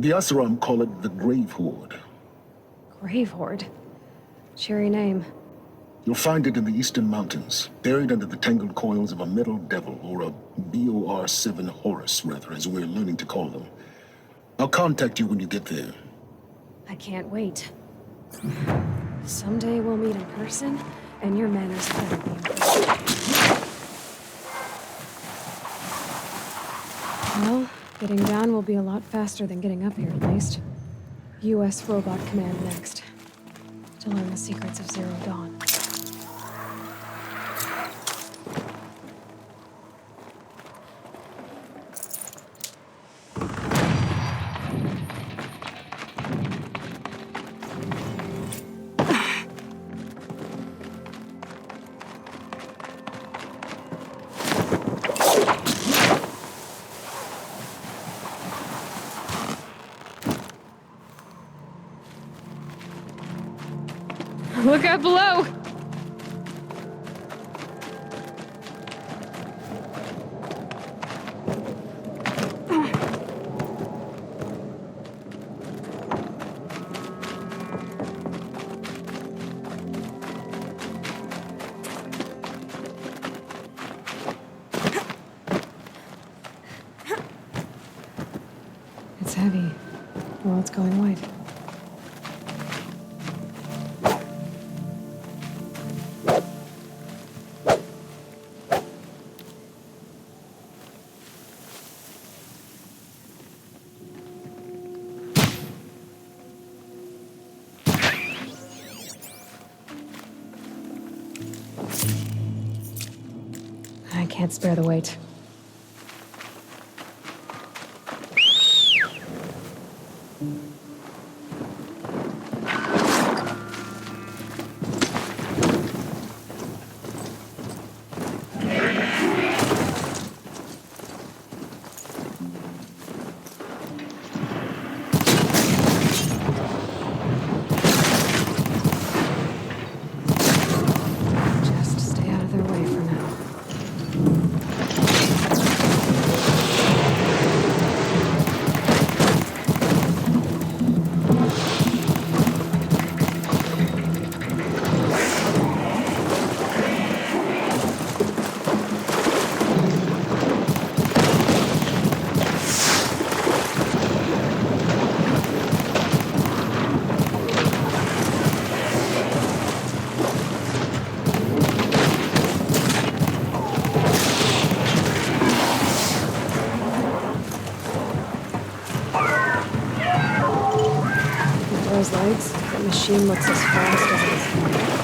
The Oseram call it the Grave Horde. Grave Horde? Cheery name. You'll find it in the Eastern Mountains, buried under the tangled coils of a metal devil, or a BOR-7 Horus, rather, as we're learning to call them. I'll contact you when you get there. I can't wait. Someday we'll meet in person, and your manners better be impressive. Well, getting down will be a lot faster than getting up here, at least. U.S. Robot Command next. To learn the secrets of Zero Dawn. Look out below! It's heavy. Well, it's going white. I can't spare the weight. Just stay out of their way for now. those legs, the machine looks as fast as it is.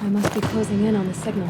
I must be closing in on the signal.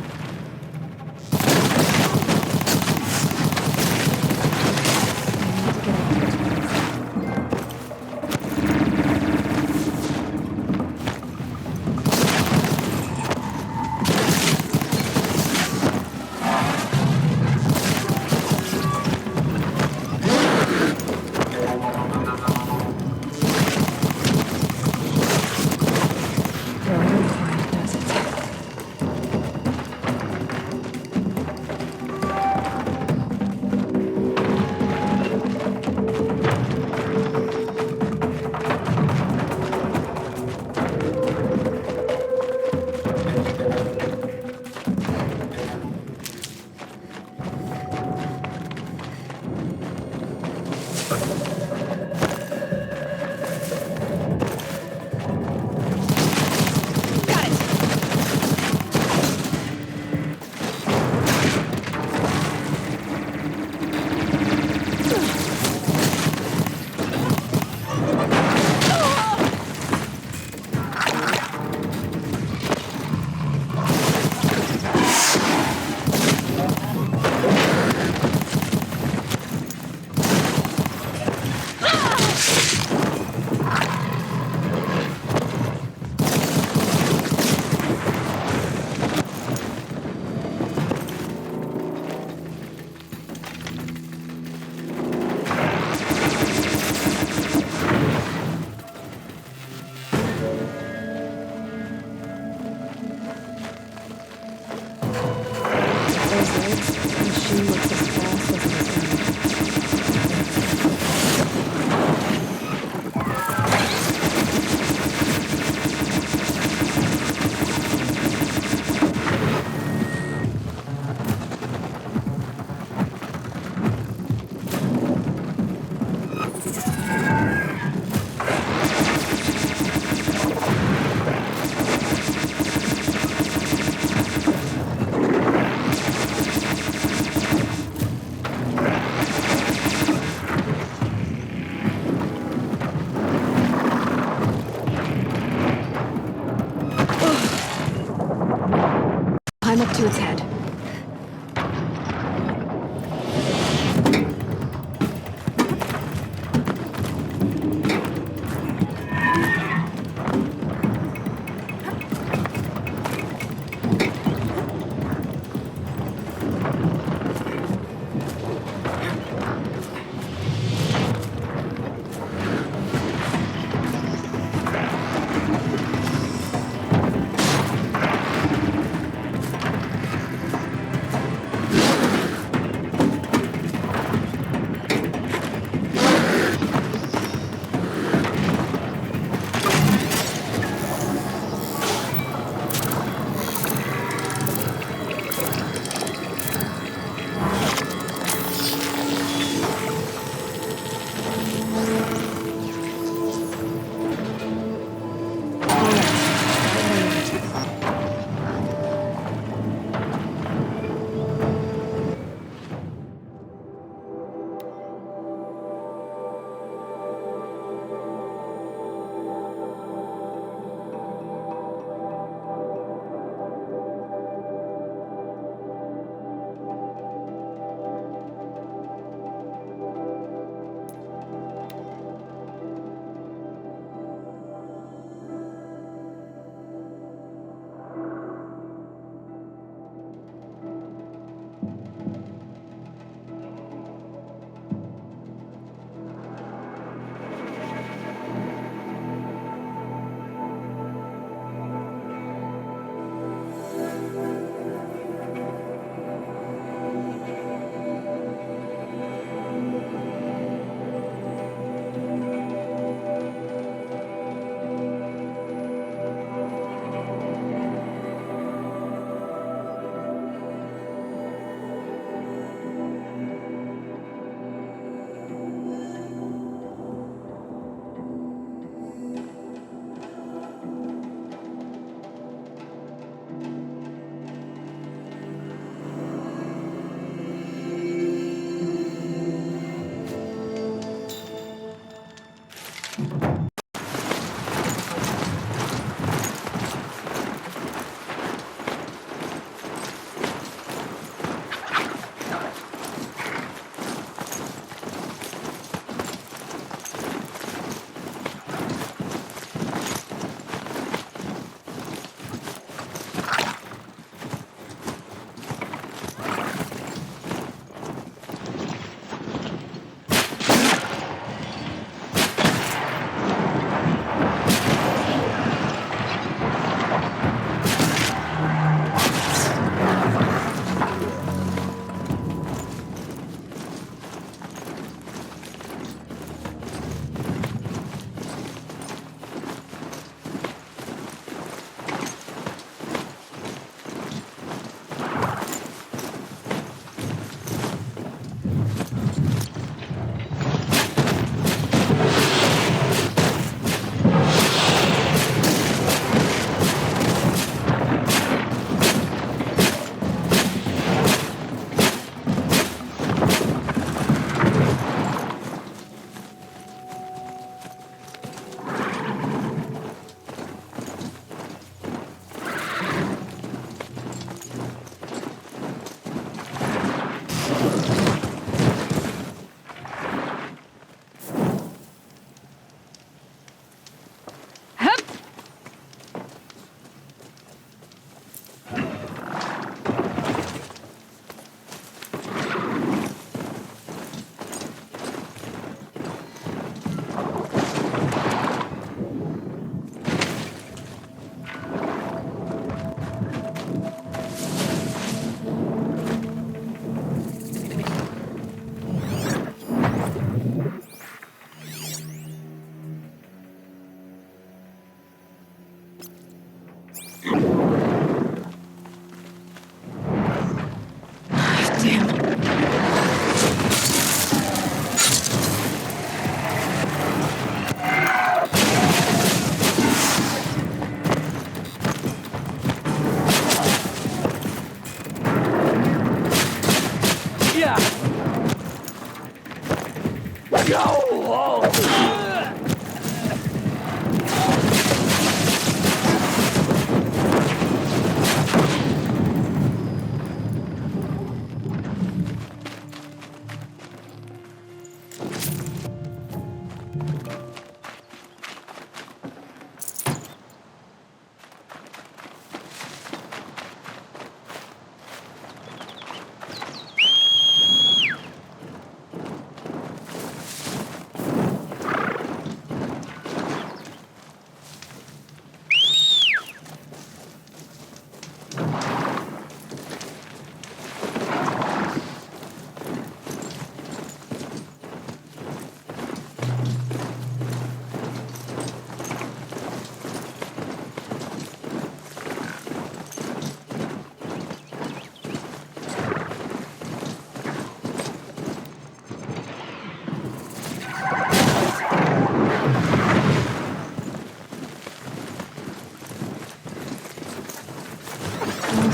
to its head.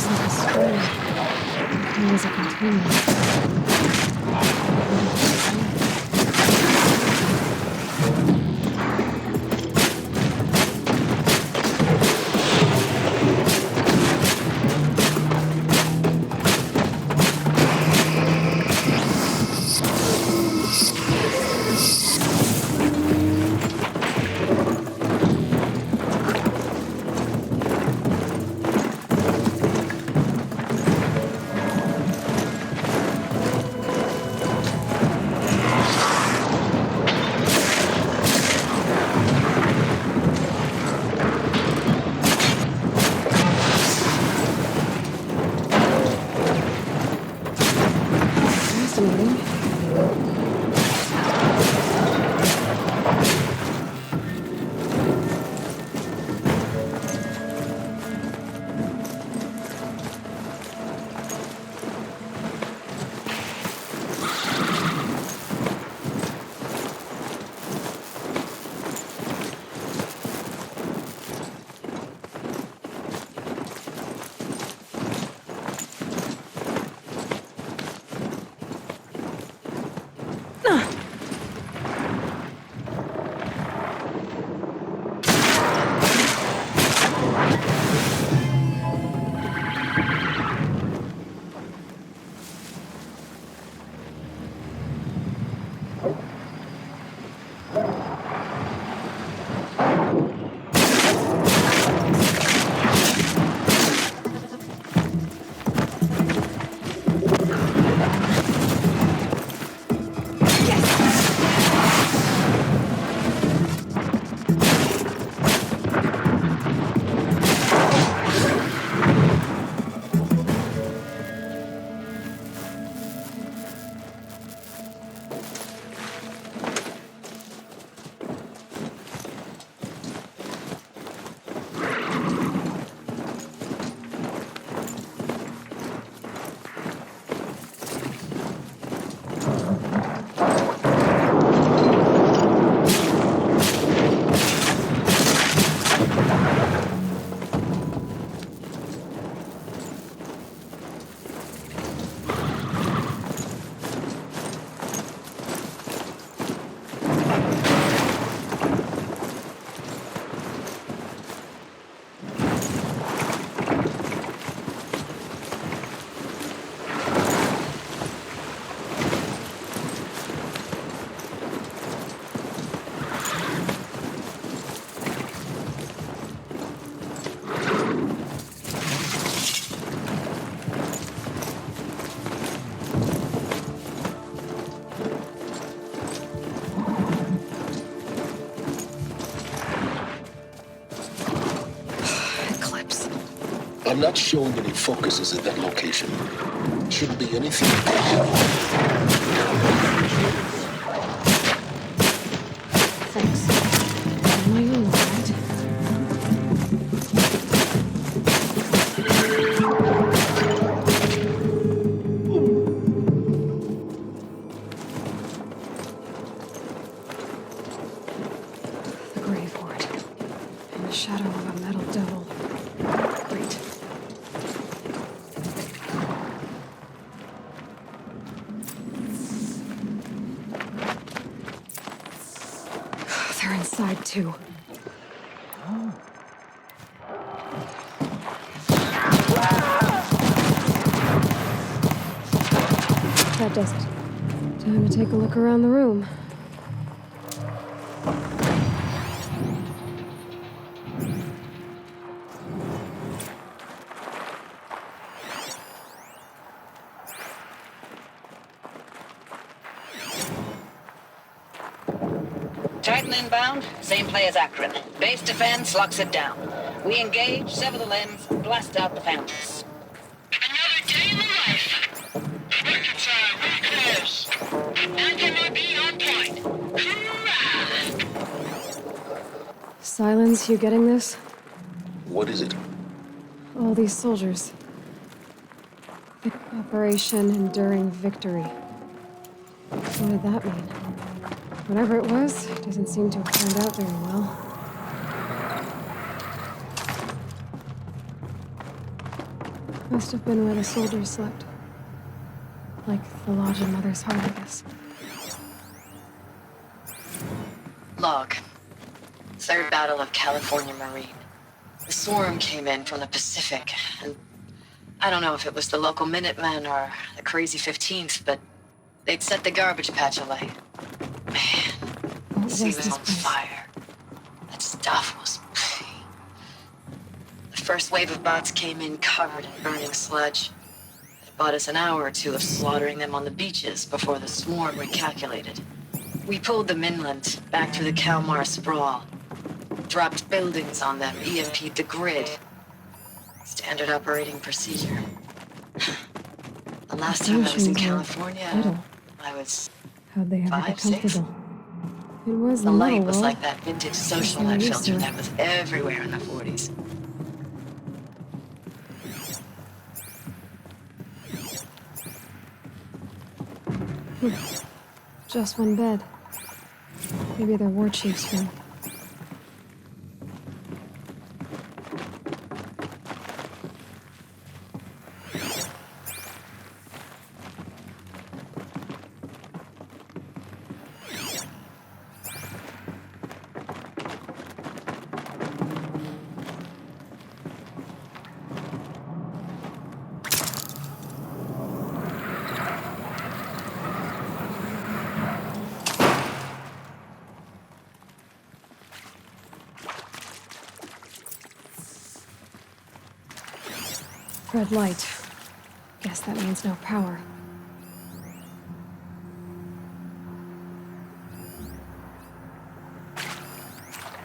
Looks like a scroll. There was a container. I'm not showing any focuses at that location. Shouldn't be anything. Thanks. On my own, right? The grave hoard. In the shadow of a metal devil. Great. They're inside, too. That does it. Time to take a look around the room. Titan inbound, same play as Akron. Base defense locks it down. We engage, sever the limbs, blast out the fountains. Another day in the life. Reconcile, really close. Anti-mobile on point. Hoorah! Silence, you getting this? What is it? All these soldiers. Operation Enduring Victory. What did that mean? Whatever it was, it doesn't seem to have turned out very well. Must have been where the soldiers slept. Like the lodge in Mother's heart, I guess. Log. Third Battle of California Marine. The swarm came in from the Pacific, and I don't know if it was the local Minutemen or the crazy 15th, but they'd set the garbage patch alight. Man, the sea was on fire. That stuff was... The first wave of bots came in covered in burning sludge. It bought us an hour or two of slaughtering them on the beaches before the swarm recalculated. We pulled them inland, back through the Kalmar sprawl. Dropped buildings on them, EMP'd the grid. Standard operating procedure. The last time I was in California, I was How'd they ever get 5, 6? comfortable? It was The the light metal was world. like that vintage social light filter that was everywhere in the 40s. Just one bed. Maybe their war chief's room. Red light. Guess that means no power.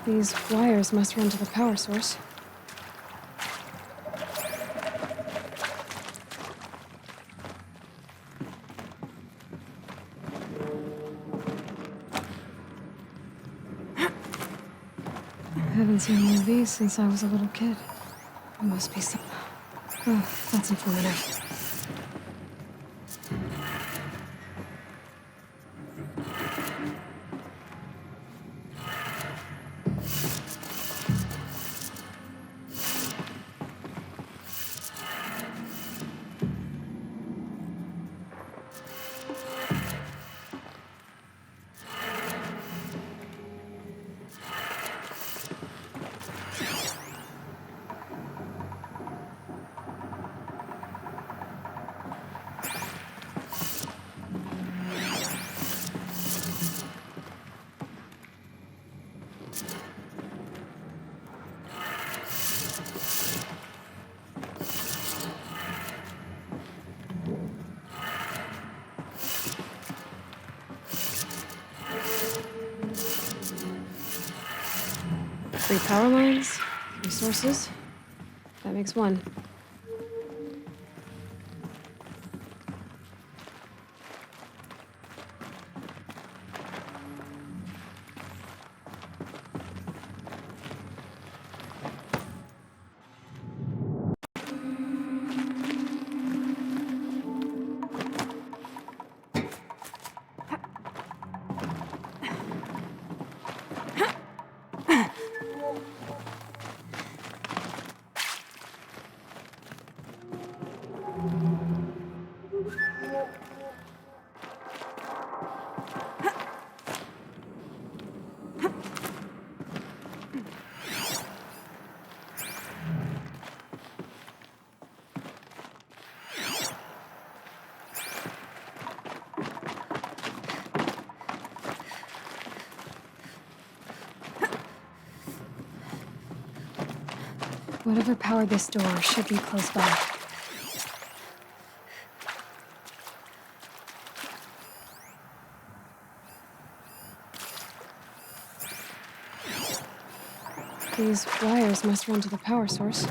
These wires must run to the power source. I haven't seen one of these since I was a little kid. There must be some... Oh, that's informative. Three power lines, 3 sources. That makes 1. Whatever powered this door should be close by. These wires must run to the power source.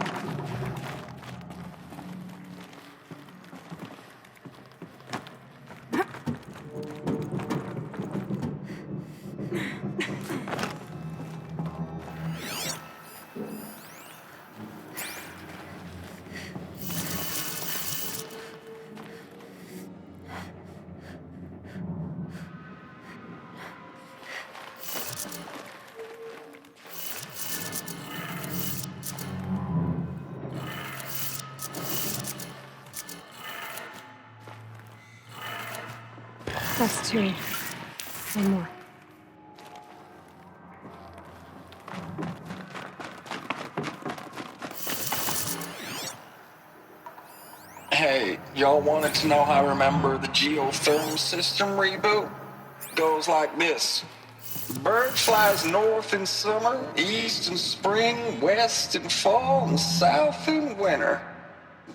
That's two. One more. Hey, y'all wanted to know how I remember the geothermal system reboot? Goes like this. Bird flies north in summer, east in spring, west in fall, and south in winter.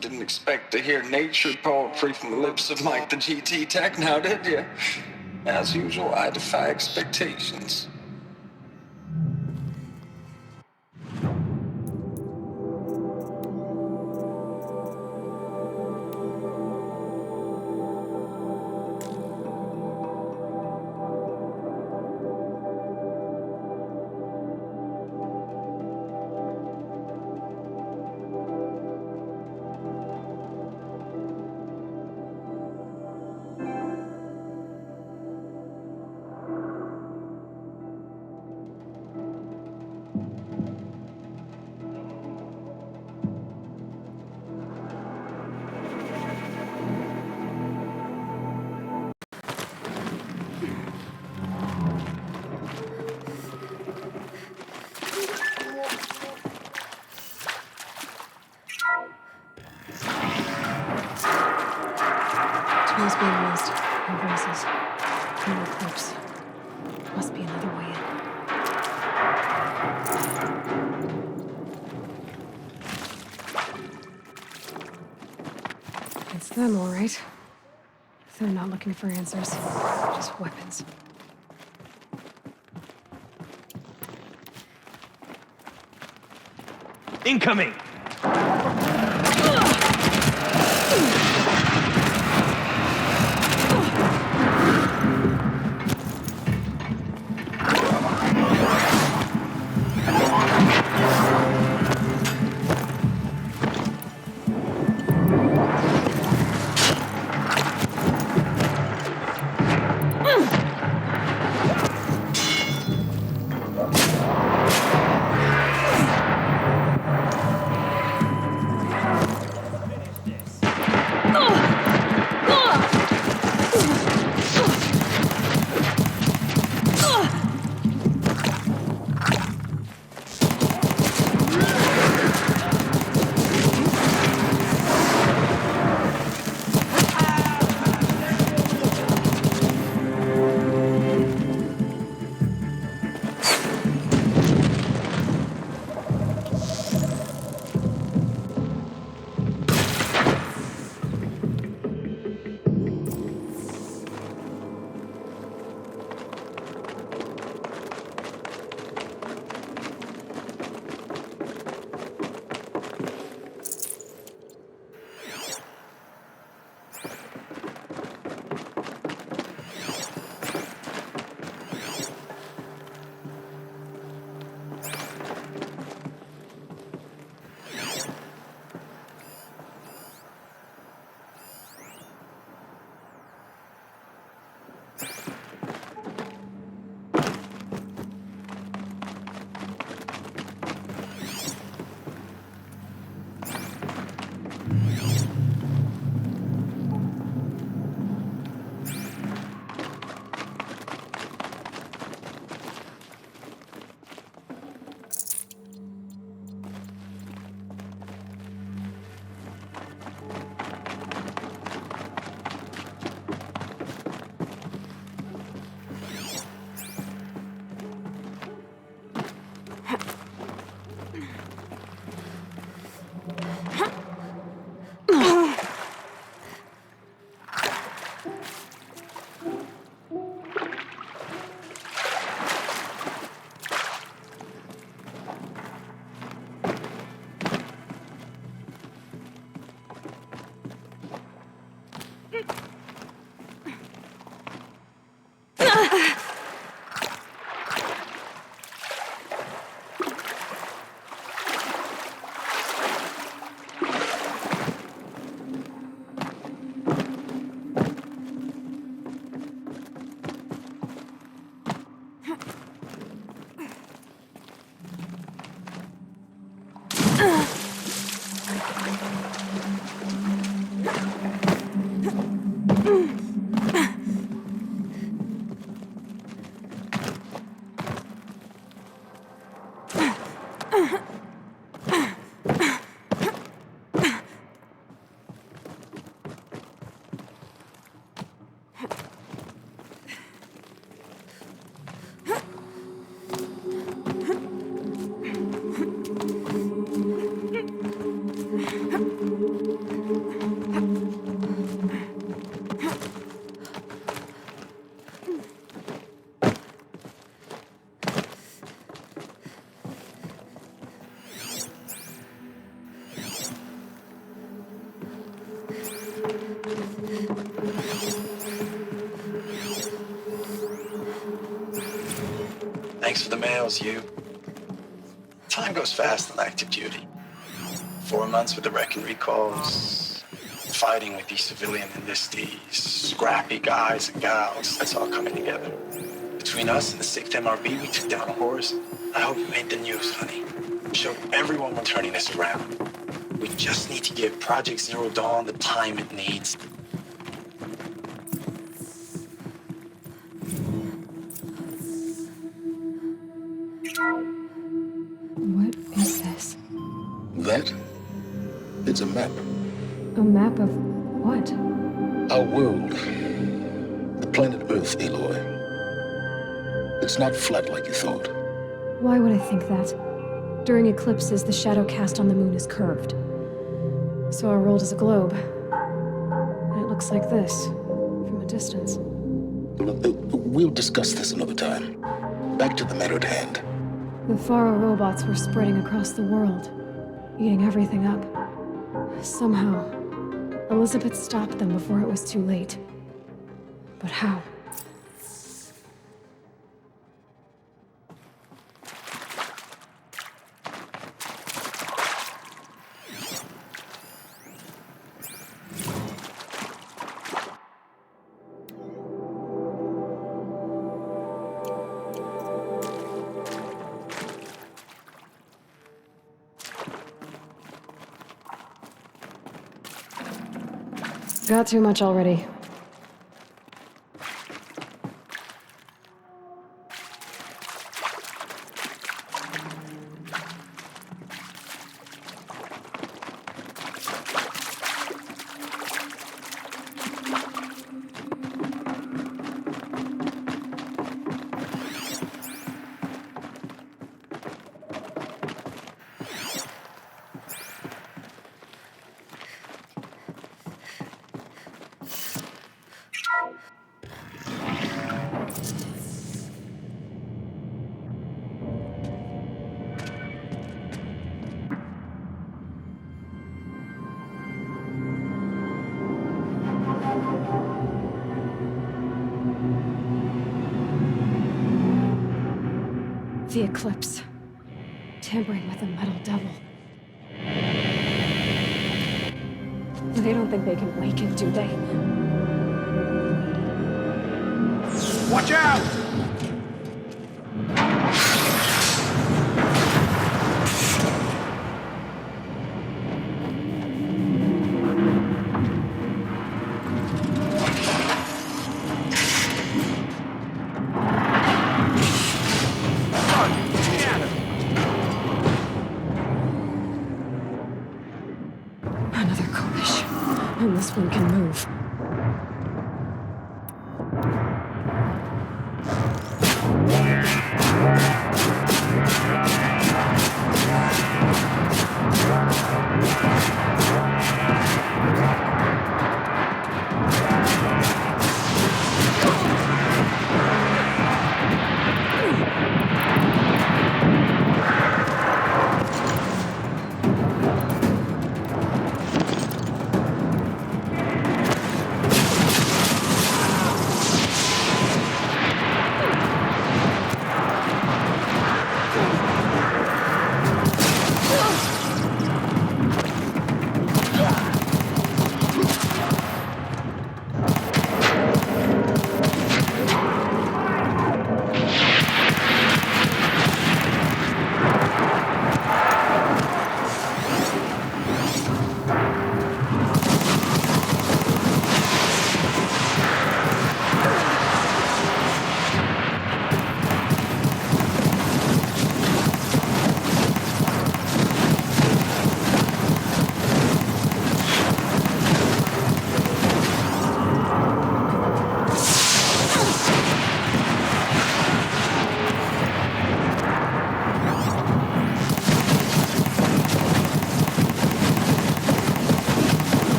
Didn't expect to hear nature poetry from the lips of Mike the GT Tech now, did you? As usual, I defy expectations. Tools being used. No voices. No clips. Must be another way in. It's them, all right. They're not looking for answers. Just weapons. Incoming! Thanks for the mails, you. Time goes fast on active duty. 4 months with the wreck and recalls, fighting with these civilian enlistees, scrappy guys and gals. That's all coming together. Between us and the 6th MRB, we took down a horse. I hope you made the news, honey. Showed everyone we're turning this around. We just need to give Project Zero Dawn the time it needs. What is this? That? It's a map. A map of what? Our world. The planet Earth, Aloy. It's not flat like you thought. Why would I think that? During eclipses, the shadow cast on the moon is curved. So our world is a globe. And it looks like this, from a distance. We'll discuss this another time. Back to the matter at hand. The Faro robots were spreading across the world, eating everything up. Somehow, Elizabeth stopped them before it was too late. But how? Got too much already. The eclipse. Tampering with the metal devil. They don't think they can wake it, do they? Watch out! Another Kovish. And this one can move.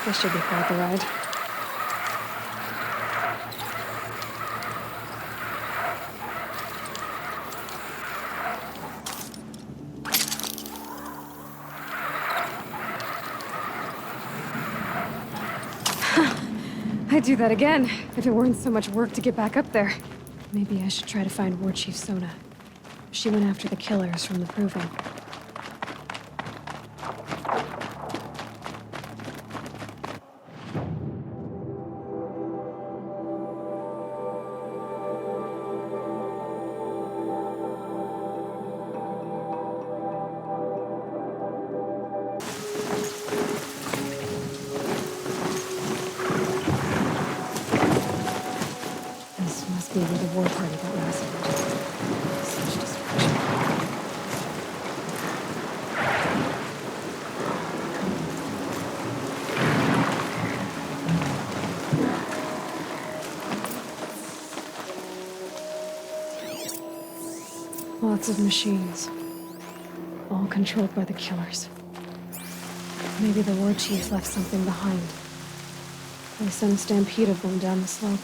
This should be quite the ride. I'd do that again, if it weren't so much work to get back up there. Maybe I should try to find War Chief Sona. She went after the killers from the Proving. This must be where the war party got massacred. Such destruction. Lots of machines. All controlled by the killers. Maybe the war chief left something behind. They sent a stampede of them down the slope.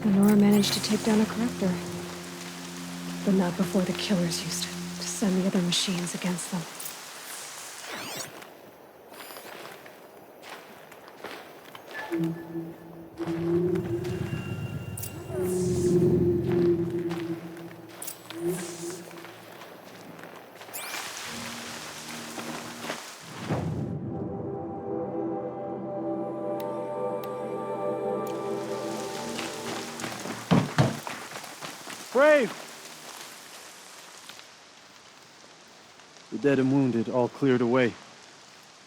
Lenora managed to take down a corruptor. But not before the killers used it to send the other machines against them. Brave! The dead and wounded all cleared away.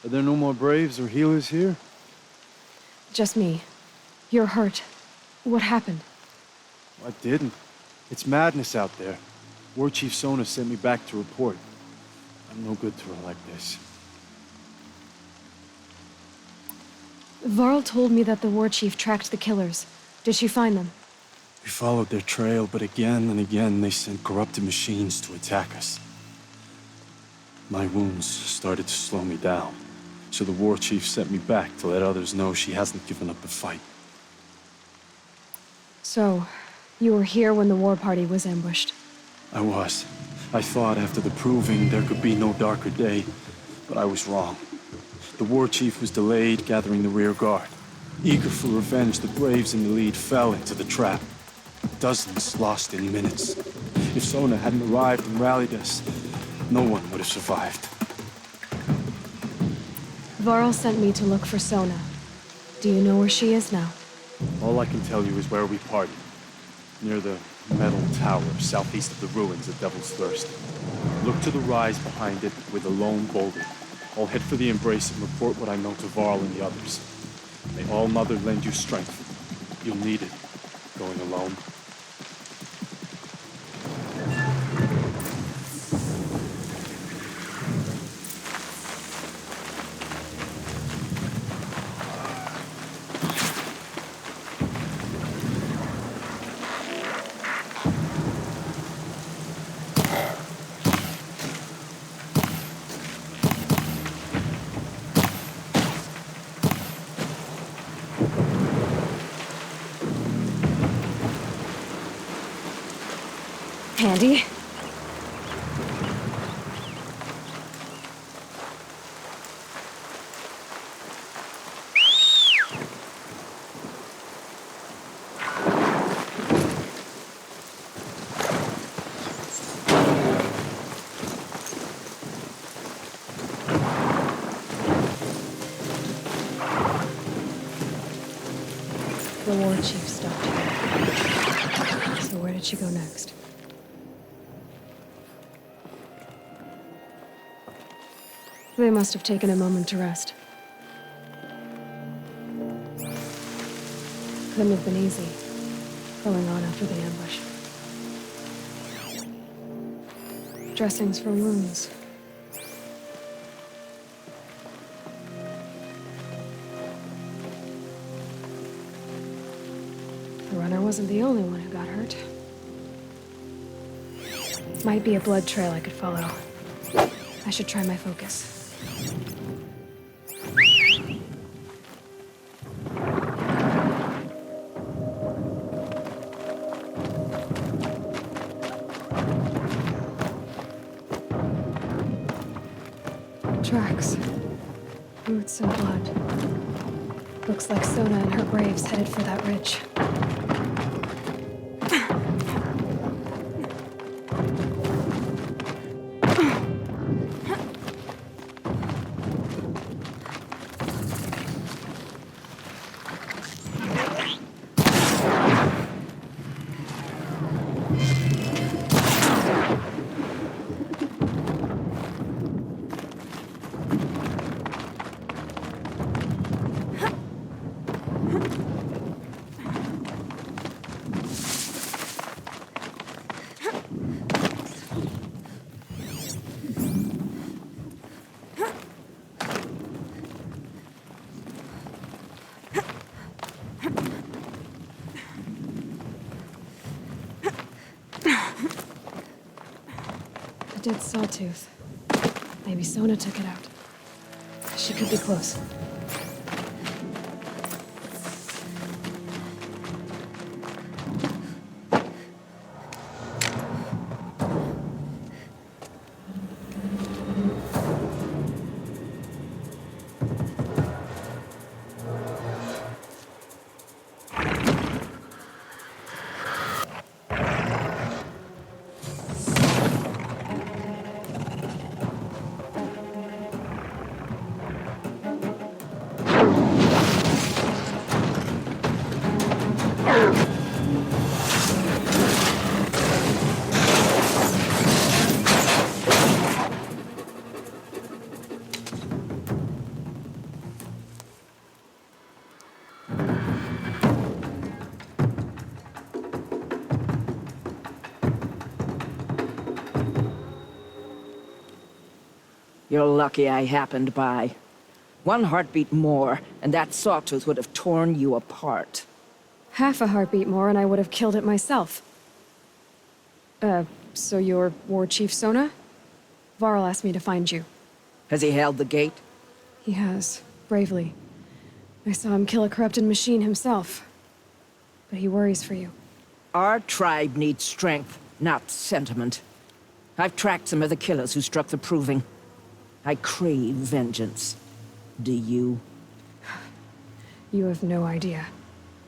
Are there no more Braves or healers here? Just me. You're hurt. What happened? I didn't. It's madness out there. War Chief Sona sent me back to report. I'm no good to her like this. Varl told me that the war chief tracked the killers. Did she find them? We followed their trail, but again and again they sent corrupted machines to attack us. My wounds started to slow me down, so the war chief sent me back to let others know she hasn't given up the fight. So, you were here when the war party was ambushed? I was. I thought after the Proving there could be no darker day, but I was wrong. The war chief was delayed gathering the rear guard. Eager for revenge, the Braves in the lead fell into the trap. Dozens lost in minutes. If Sona hadn't arrived and rallied us, no one would have survived. Varl sent me to look for Sona. Do you know where she is now? All I can tell you is where we parted. Near the metal tower southeast of the ruins of Devil's Thirst. Look to the rise behind it with a lone boulder. I'll head for the embrace and report what I know to Varl and the others. May All Mother lend you strength. You'll need it, going alone. Handy. The war chief stopped here. So where did she go next? They must have taken a moment to rest. Couldn't have been easy, going on after the ambush. Dressings for wounds. The runner wasn't the only one who got hurt. Might be a blood trail I could follow. I should try my focus. Tracks. Roots and blood. Looks like Sona and her braves headed for that ridge. A dead sawtooth. Maybe Sona took it out. She could be close. You're lucky I happened by. One heartbeat more, and that sawtooth would have torn you apart. Half a heartbeat more and I would have killed it myself. So you're War Chief Sona? Varl asked me to find you. Has he held the gate? He has, bravely. I saw him kill a corrupted machine himself. But he worries for you. Our tribe needs strength, not sentiment. I've tracked some of the killers who struck the Proving. I crave vengeance. Do you? You have no idea.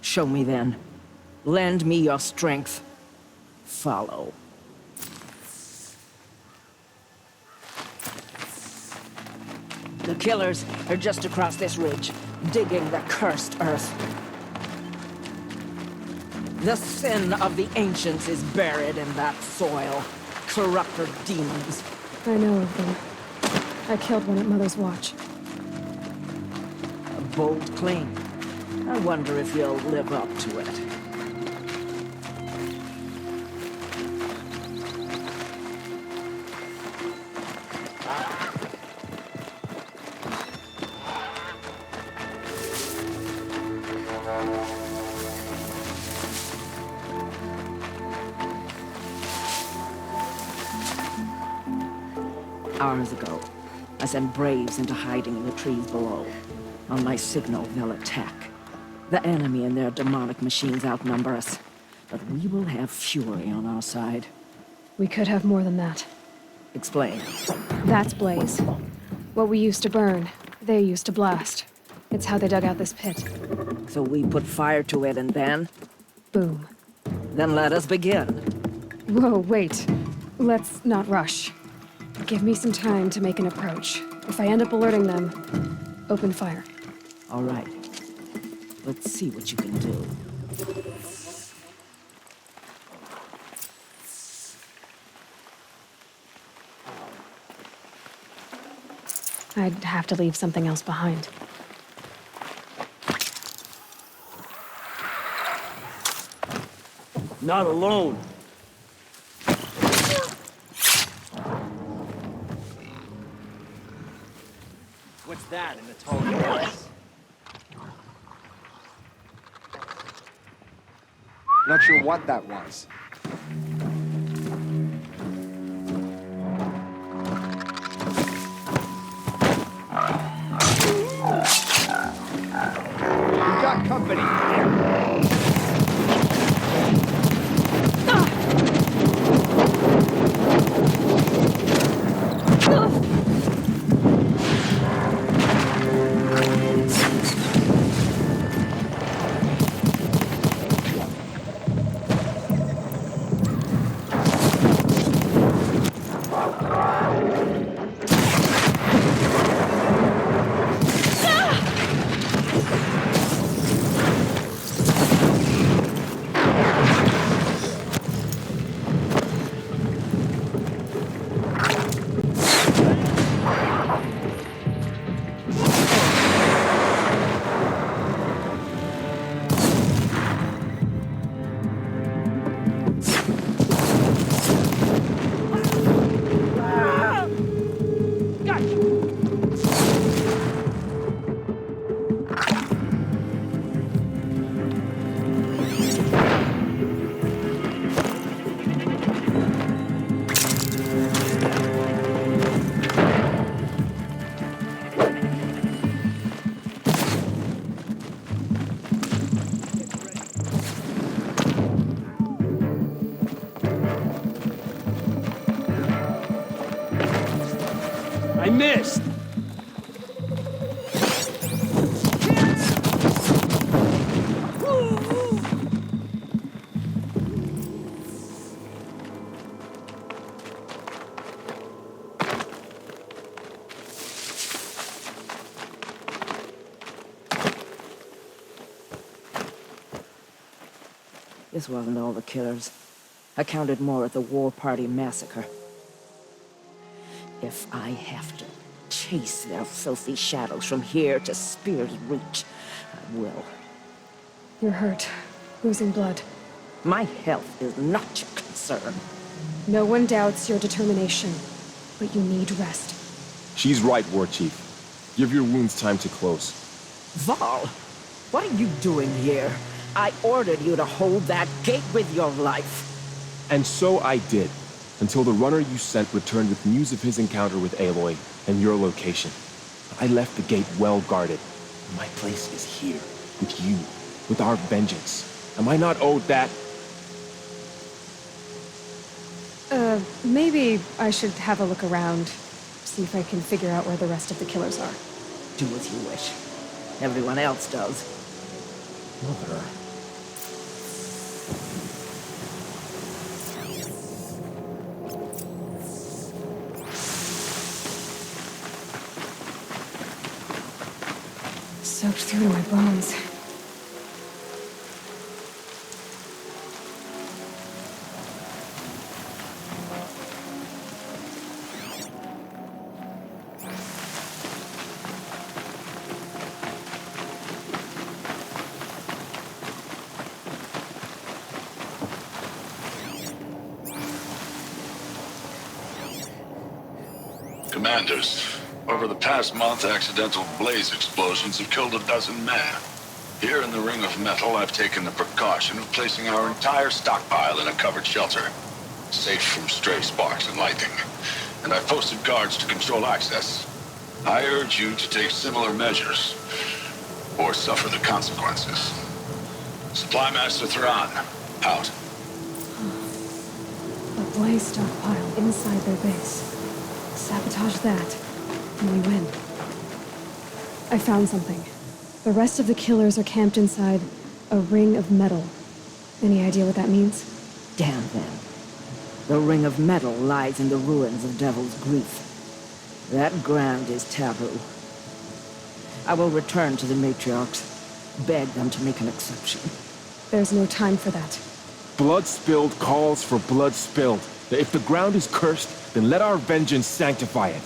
Show me then. Lend me your strength. Follow. The killers are just across this ridge, digging the cursed earth. The sin of the ancients is buried in that soil. Corrupted demons. I know of them. I killed one at Mother's Watch. A bold claim. I wonder if you'll live up to it. Hours ago, I sent braves into hiding in the trees below. On my signal, they'll attack. The enemy and their demonic machines outnumber us, but we will have fury on our side. We could have more than that. Explain. That's Blaze. What we used to burn, they used to blast. It's how they dug out this pit. So we put fire to it and then? Boom. Then let us begin. Whoa, wait. Let's not rush. Give me some time to make an approach. If I end up alerting them, open fire. All right. Let's see what you can do. I'd have to leave something else behind. Not alone. What's that in the tall grass? Not sure what that was. our company. I missed! This wasn't all the killers. I counted more at the War Party massacre. If I have to chase their filthy shadows from here to Spear's Reach, I will. You're hurt, losing blood. My health is not your concern. No one doubts your determination, but you need rest. She's right, War Chief. Give your wounds time to close. Val, what are you doing here? I ordered you to hold that gate with your life. And so I did, until the runner you sent returned with news of his encounter with Aloy and your location. I left the gate well guarded. My place is here, with you, with our vengeance. Am I not owed that? Maybe I should have a look around, see if I can figure out where the rest of the killers are. Do as you wish. Everyone else does. Mother. Soaked through to my bones. Commanders, over the past month, accidental blaze explosions have killed 12 men. Here in the Ring of Metal, I've taken the precaution of placing our entire stockpile in a covered shelter, safe from stray sparks and lightning. And I've posted guards to control access. I urge you to take similar measures, or suffer the consequences. Supply Master Thrawn, out. A blaze stockpile inside their base. Sabotage that, and we win. I found something. The rest of the killers are camped inside a ring of metal. Any idea what that means? Damn them. The Ring of Metal lies in the ruins of Devil's Grief. That ground is taboo. I will return to the matriarchs, beg them to make an exception. There's no time for that. Blood spilled calls for blood spilled. If the ground is cursed, then let our vengeance sanctify it.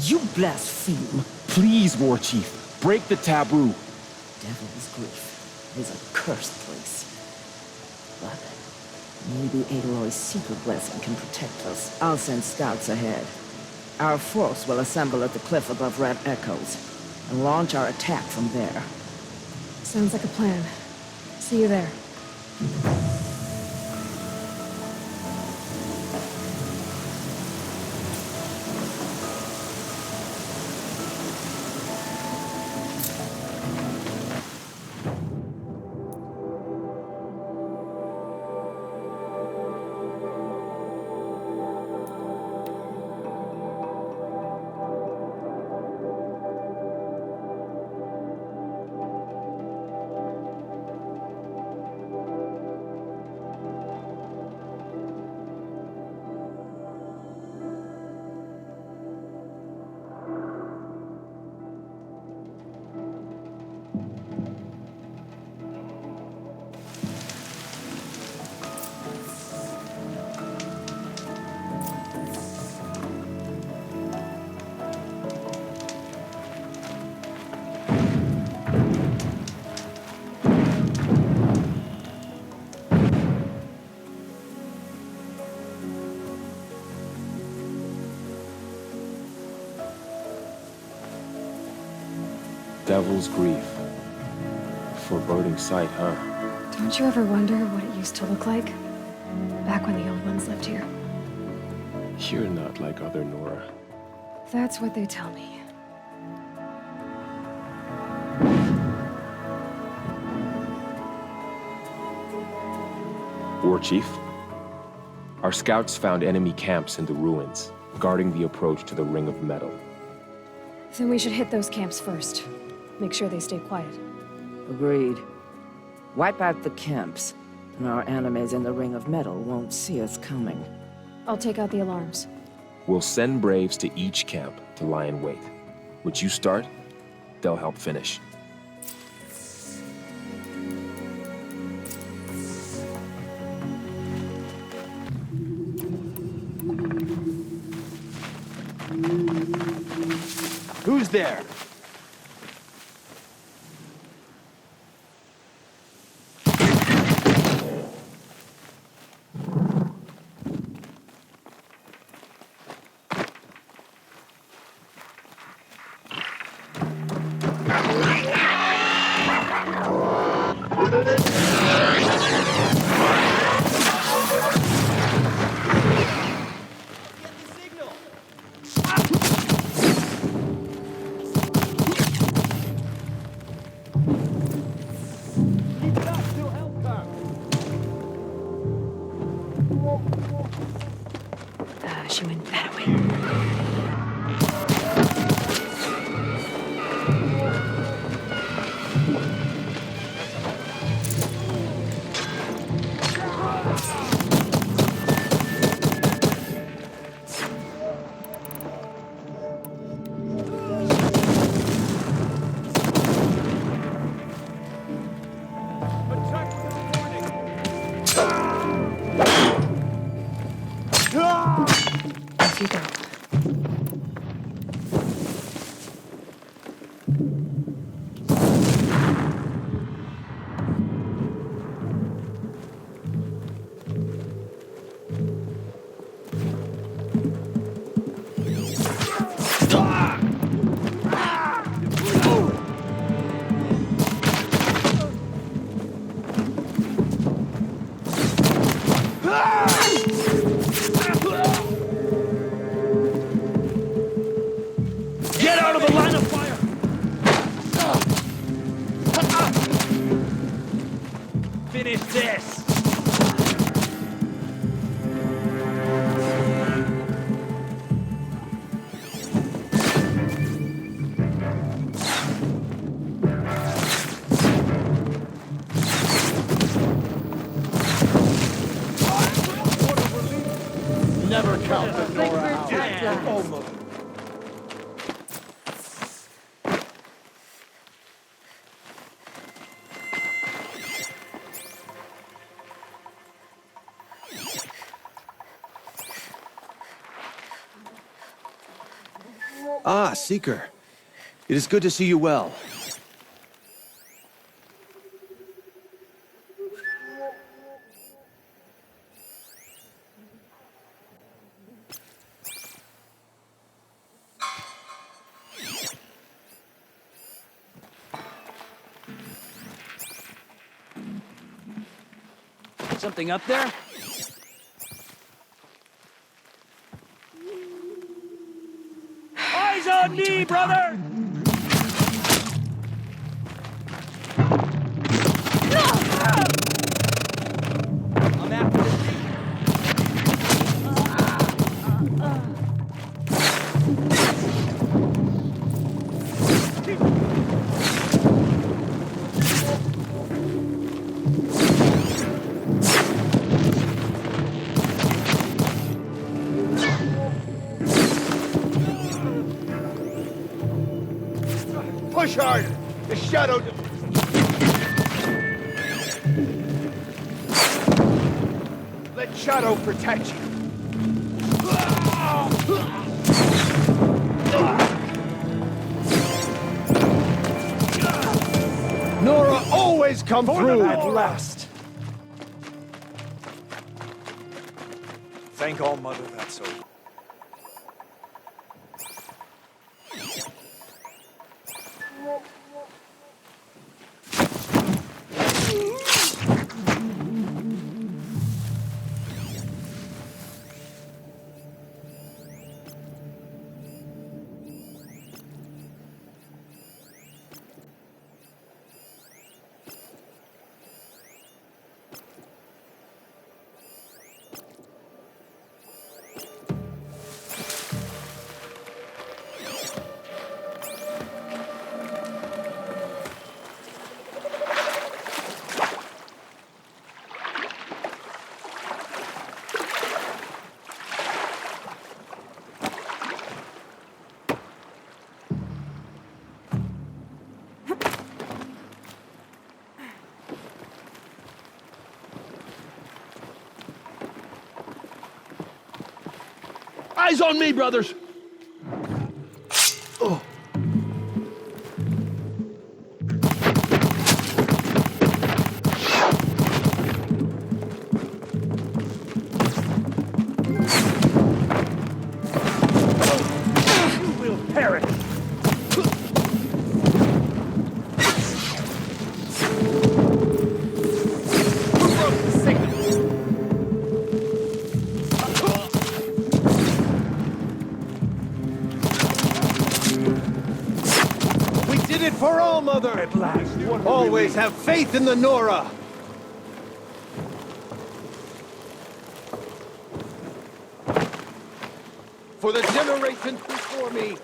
You blaspheme. Please, War Chief, break the taboo. Devil's Grief is a cursed place. But maybe Aloy's secret blessing can protect us. I'll send scouts ahead. Our force will assemble at the cliff above Red Echoes and launch our attack from there. Sounds like a plan. See you there. Devil's Grief. Foreboding sight, huh? Don't you ever wonder what it used to look like? Back when the old ones lived here. You're not like other Nora. That's what they tell me. War Chief, our scouts found enemy camps in the ruins, guarding the approach to the Ring of Metal. Then we should hit those camps first. Make sure they stay quiet. Agreed. Wipe out the camps, and our enemies in the Ring of Metal won't see us coming. I'll take out the alarms. We'll send Braves to each camp to lie in wait. What you start, they'll help finish. Who's there? She went that way. Off you go. Get out of the line of fire! Finish this! Never count the Nora out. Almost. Ah, Seeker. It is good to see you well. Something up there? Eyes on me, brother! I'm after the Push harder! The shadow... Let Shadow protect you. Nora always come through at last. Thank All Mother that's over. Eyes on me, brothers! Oh. You will perish! We did it for all, Mother! At last. Always have faith in the Nora! For the generations before me!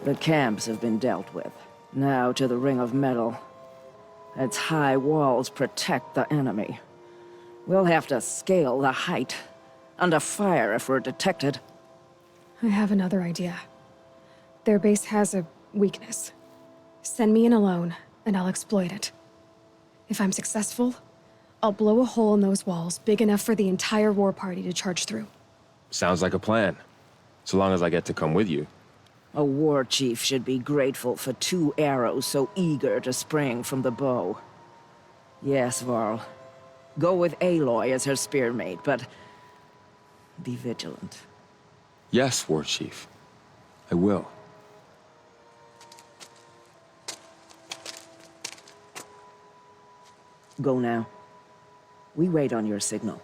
The camps have been dealt with. Now to the Ring of Metal. Its high walls protect the enemy. We'll have to scale the height. Under fire if we're detected. I have another idea. Their base has a weakness. Send me in alone, and I'll exploit it. If I'm successful, I'll blow a hole in those walls big enough for the entire war party to charge through. Sounds like a plan. So long as I get to come with you. A war chief should be grateful for 2 arrows so eager to spring from the bow. Yes, Varl. Go with Aloy as her spearmate, but be vigilant. Yes, War Chief. I will. Go now. We wait on your signal.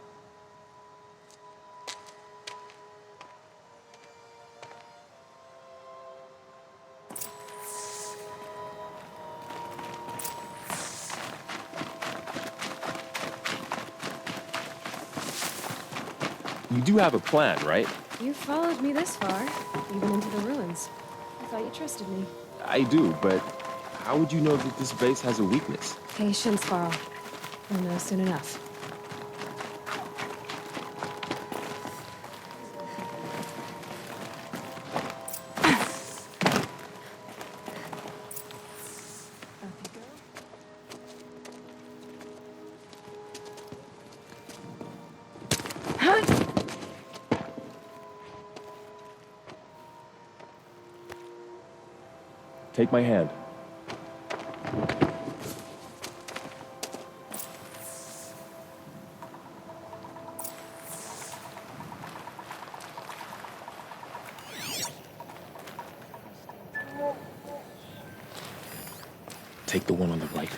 You do have a plan, right? You followed me this far, even into the ruins. I thought you trusted me. I do, but how would you know that this base has a weakness? Patience, Varl. You'll know soon enough. Take my hand. Take the one on the right.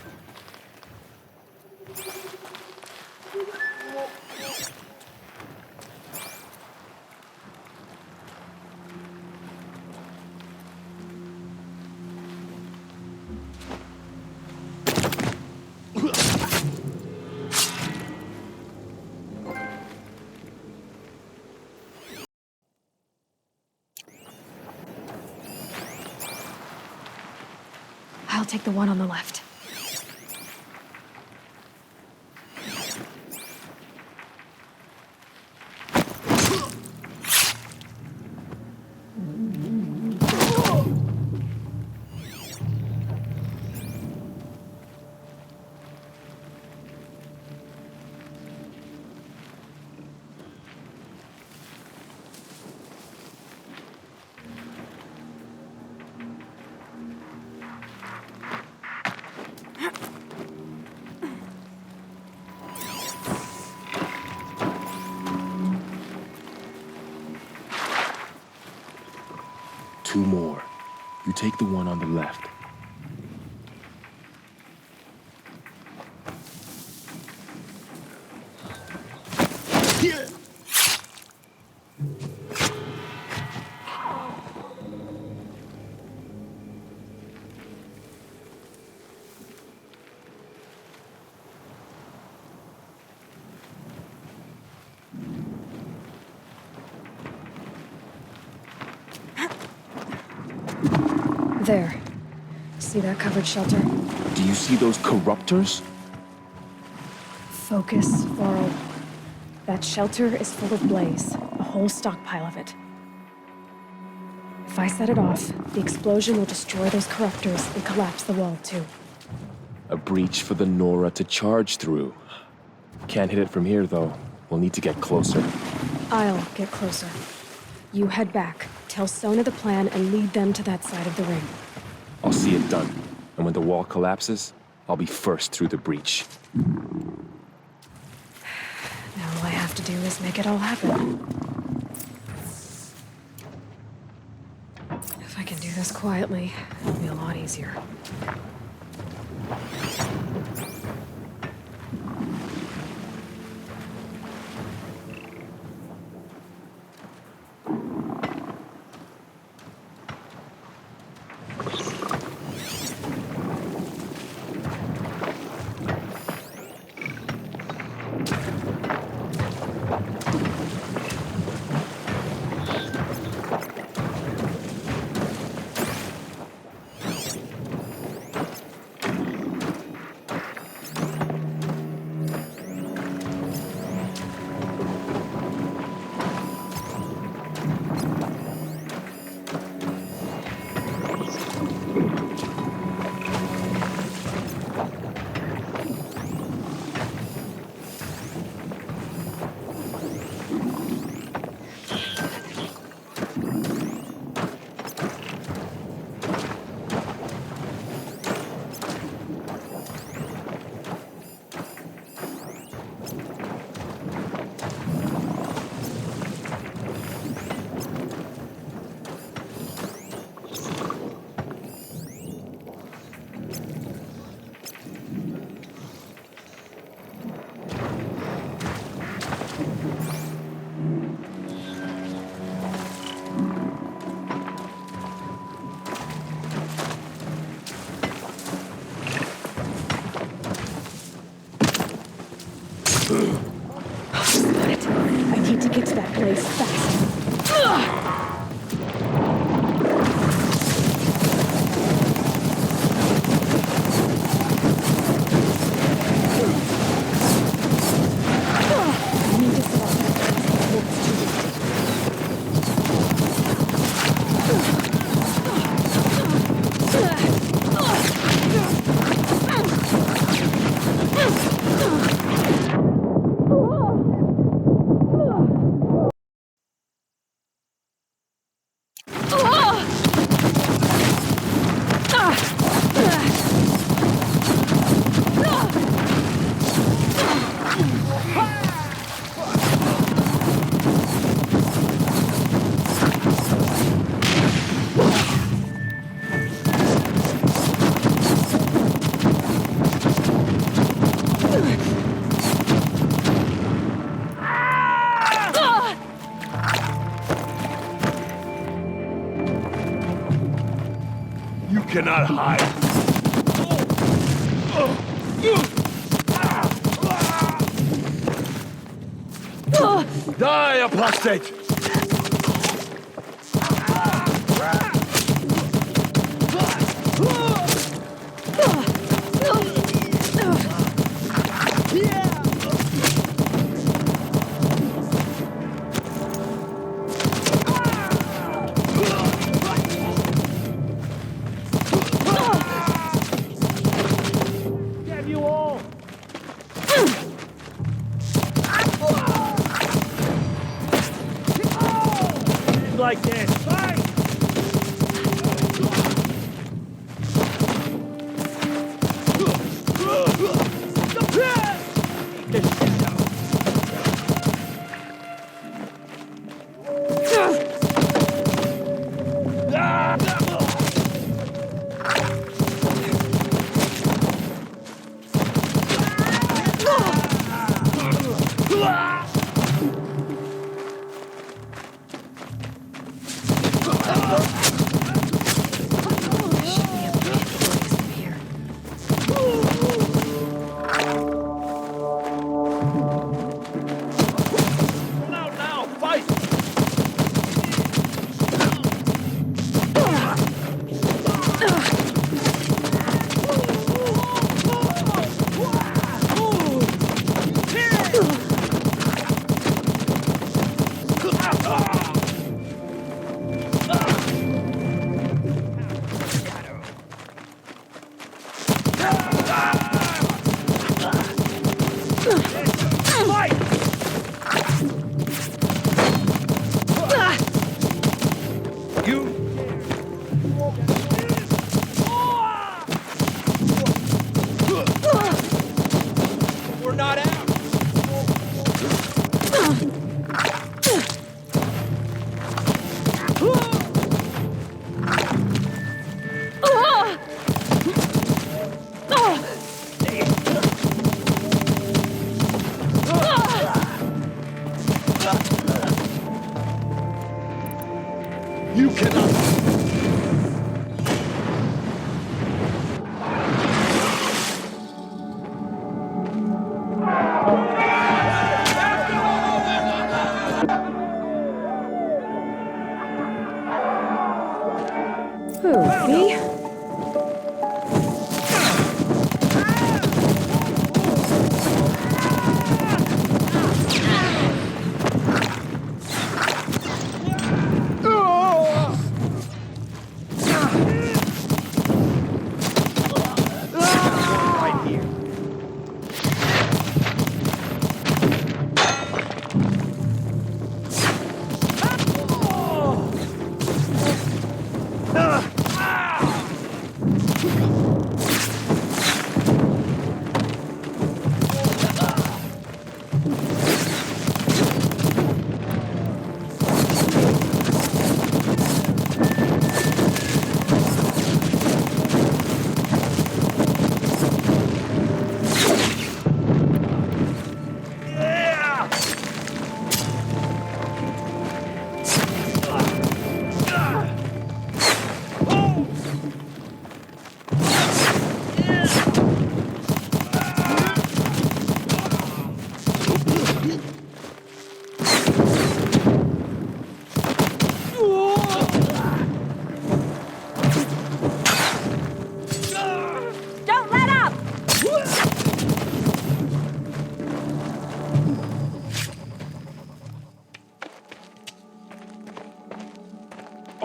I'll take the one on the left. Two more. You take the one on the left. There. See that covered shelter? Do you see those corruptors? Focus, Varl. That shelter is full of blaze, a whole stockpile of it. If I set it off, the explosion will destroy those corruptors and collapse the wall, too. A breach for the Nora to charge through. Can't hit it from here, though. We'll need to get closer. I'll get closer. You head back, tell Sona the plan, and lead them to that side of the ring. I'll see it done. And when the wall collapses, I'll be first through the breach. Now all I have to do is make it all happen. If I can do this quietly, it'll be a lot easier. Got it. I need to get to that place fast. I need to set off that place before it's too late. You cannot hide. Die, apostate! Damn you all! Like this. Fight!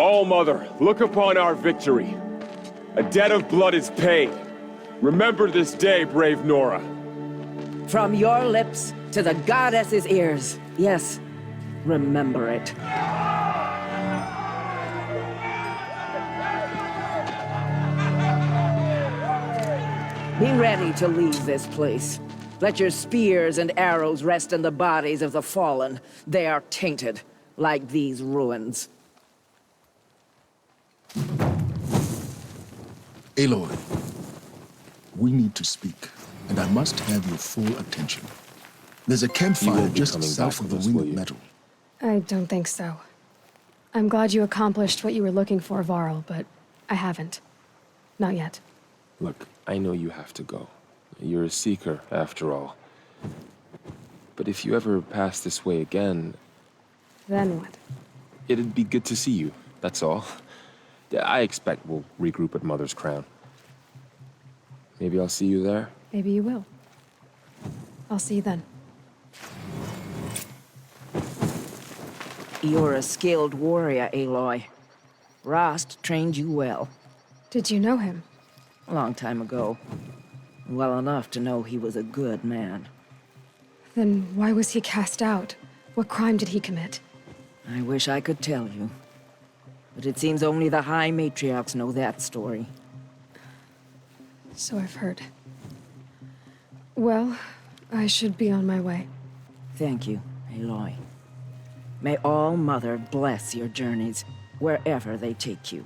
All-Mother, look upon our victory. A debt of blood is paid. Remember this day, brave Nora. From your lips to the goddess's ears. Yes, remember it. Be ready to leave this place. Let your spears and arrows rest in the bodies of the fallen. They are tainted, like these ruins. Aloy, we need to speak, and I must have your full attention. There's a campfire just south of the Ring of Metal. I don't think so. I'm glad you accomplished what you were looking for, Varl, but I haven't. Not yet. Look, I know you have to go. You're a seeker, after all. But if you ever pass this way again... Then what? It'd be good to see you, that's all. I expect we'll regroup at Mother's Crown. Maybe I'll see you there? Maybe you will. I'll see you then. You're a skilled warrior, Aloy. Rost trained you well. Did you know him? A long time ago. Well enough to know he was a good man. Then why was he cast out? What crime did he commit? I wish I could tell you. But it seems only the High Matriarchs know that story. So I've heard. Well, I should be on my way. Thank you, Aloy. May All-Mother bless your journeys, wherever they take you.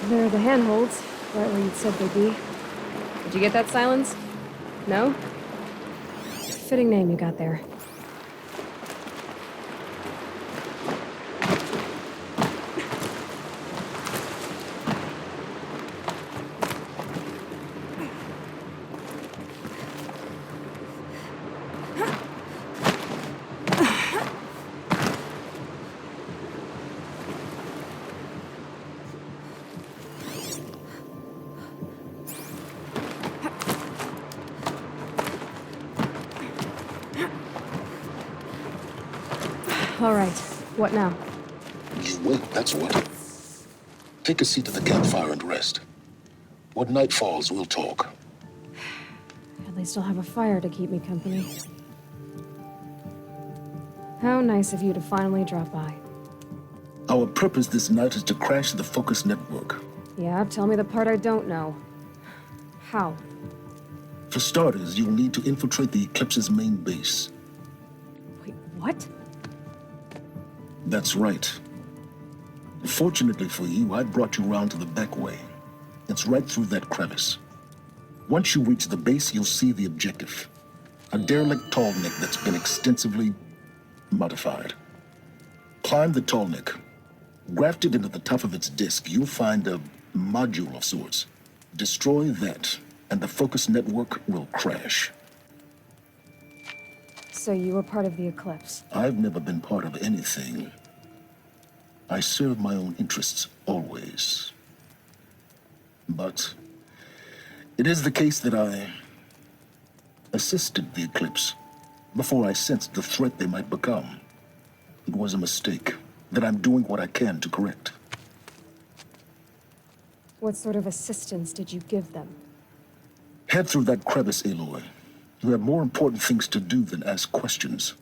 There are the handholds, right where you'd said they'd be. Did you get that, Silence? No? Fitting name you got there. All right. What now? You wait, that's what. Take a seat at the campfire and rest. When night falls, we'll talk. At least I'll have a fire to keep me company. How nice of you to finally drop by. Our purpose this night is to crash the Focus network. Yeah, tell me the part I don't know. How? For starters, you'll need to infiltrate the Eclipse's main base. Wait, what? That's right. Fortunately for you, I brought you round to the back way. It's right through that crevice. Once you reach the base, you'll see the objective. A derelict tall neck that's been extensively modified. Climb the tall neck. Grafted into the top of its disk, you'll find a module of sorts. Destroy that, and the Focus network will crash. So you were part of the Eclipse? I've never been part of anything. I serve my own interests, always. But it is the case that I assisted the Eclipse before I sensed the threat they might become. It was a mistake that I'm doing what I can to correct. What sort of assistance did you give them? Head through that crevice, Aloy. You have more important things to do than ask questions.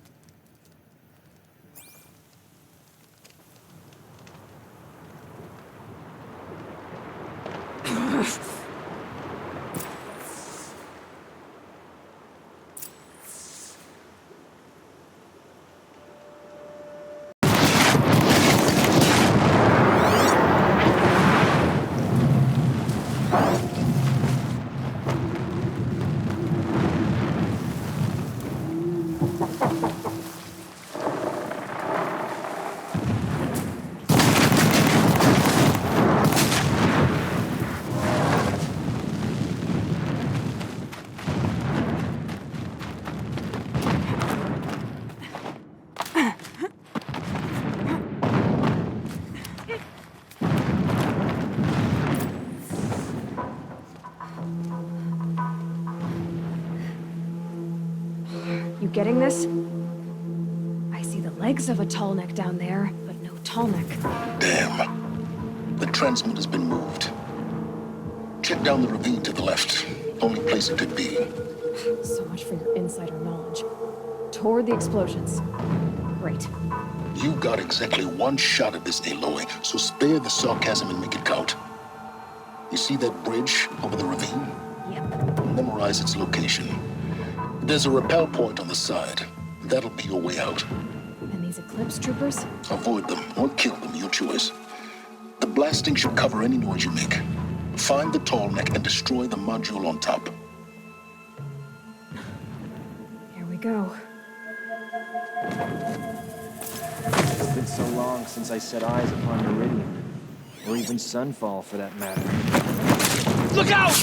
getting this? I see the legs of a tall neck down there, but no tall neck. Damn. The transmitter's been moved. Check down the ravine to the left. Only place it could be. So much for your insider knowledge. Toward the explosions. Great. You got exactly one shot at this, Aloy, so spare the sarcasm and make it count. You see that bridge over the ravine? Yep. Memorize its location. There's a rappel point on the side. That'll be your way out. And these Eclipse troopers? Avoid them or kill them, your choice. The blasting should cover any noise you make. Find the tall neck and destroy the module on top. Here we go. It's been so long since I set eyes upon Meridian. Or even Sunfall, for that matter. Look out!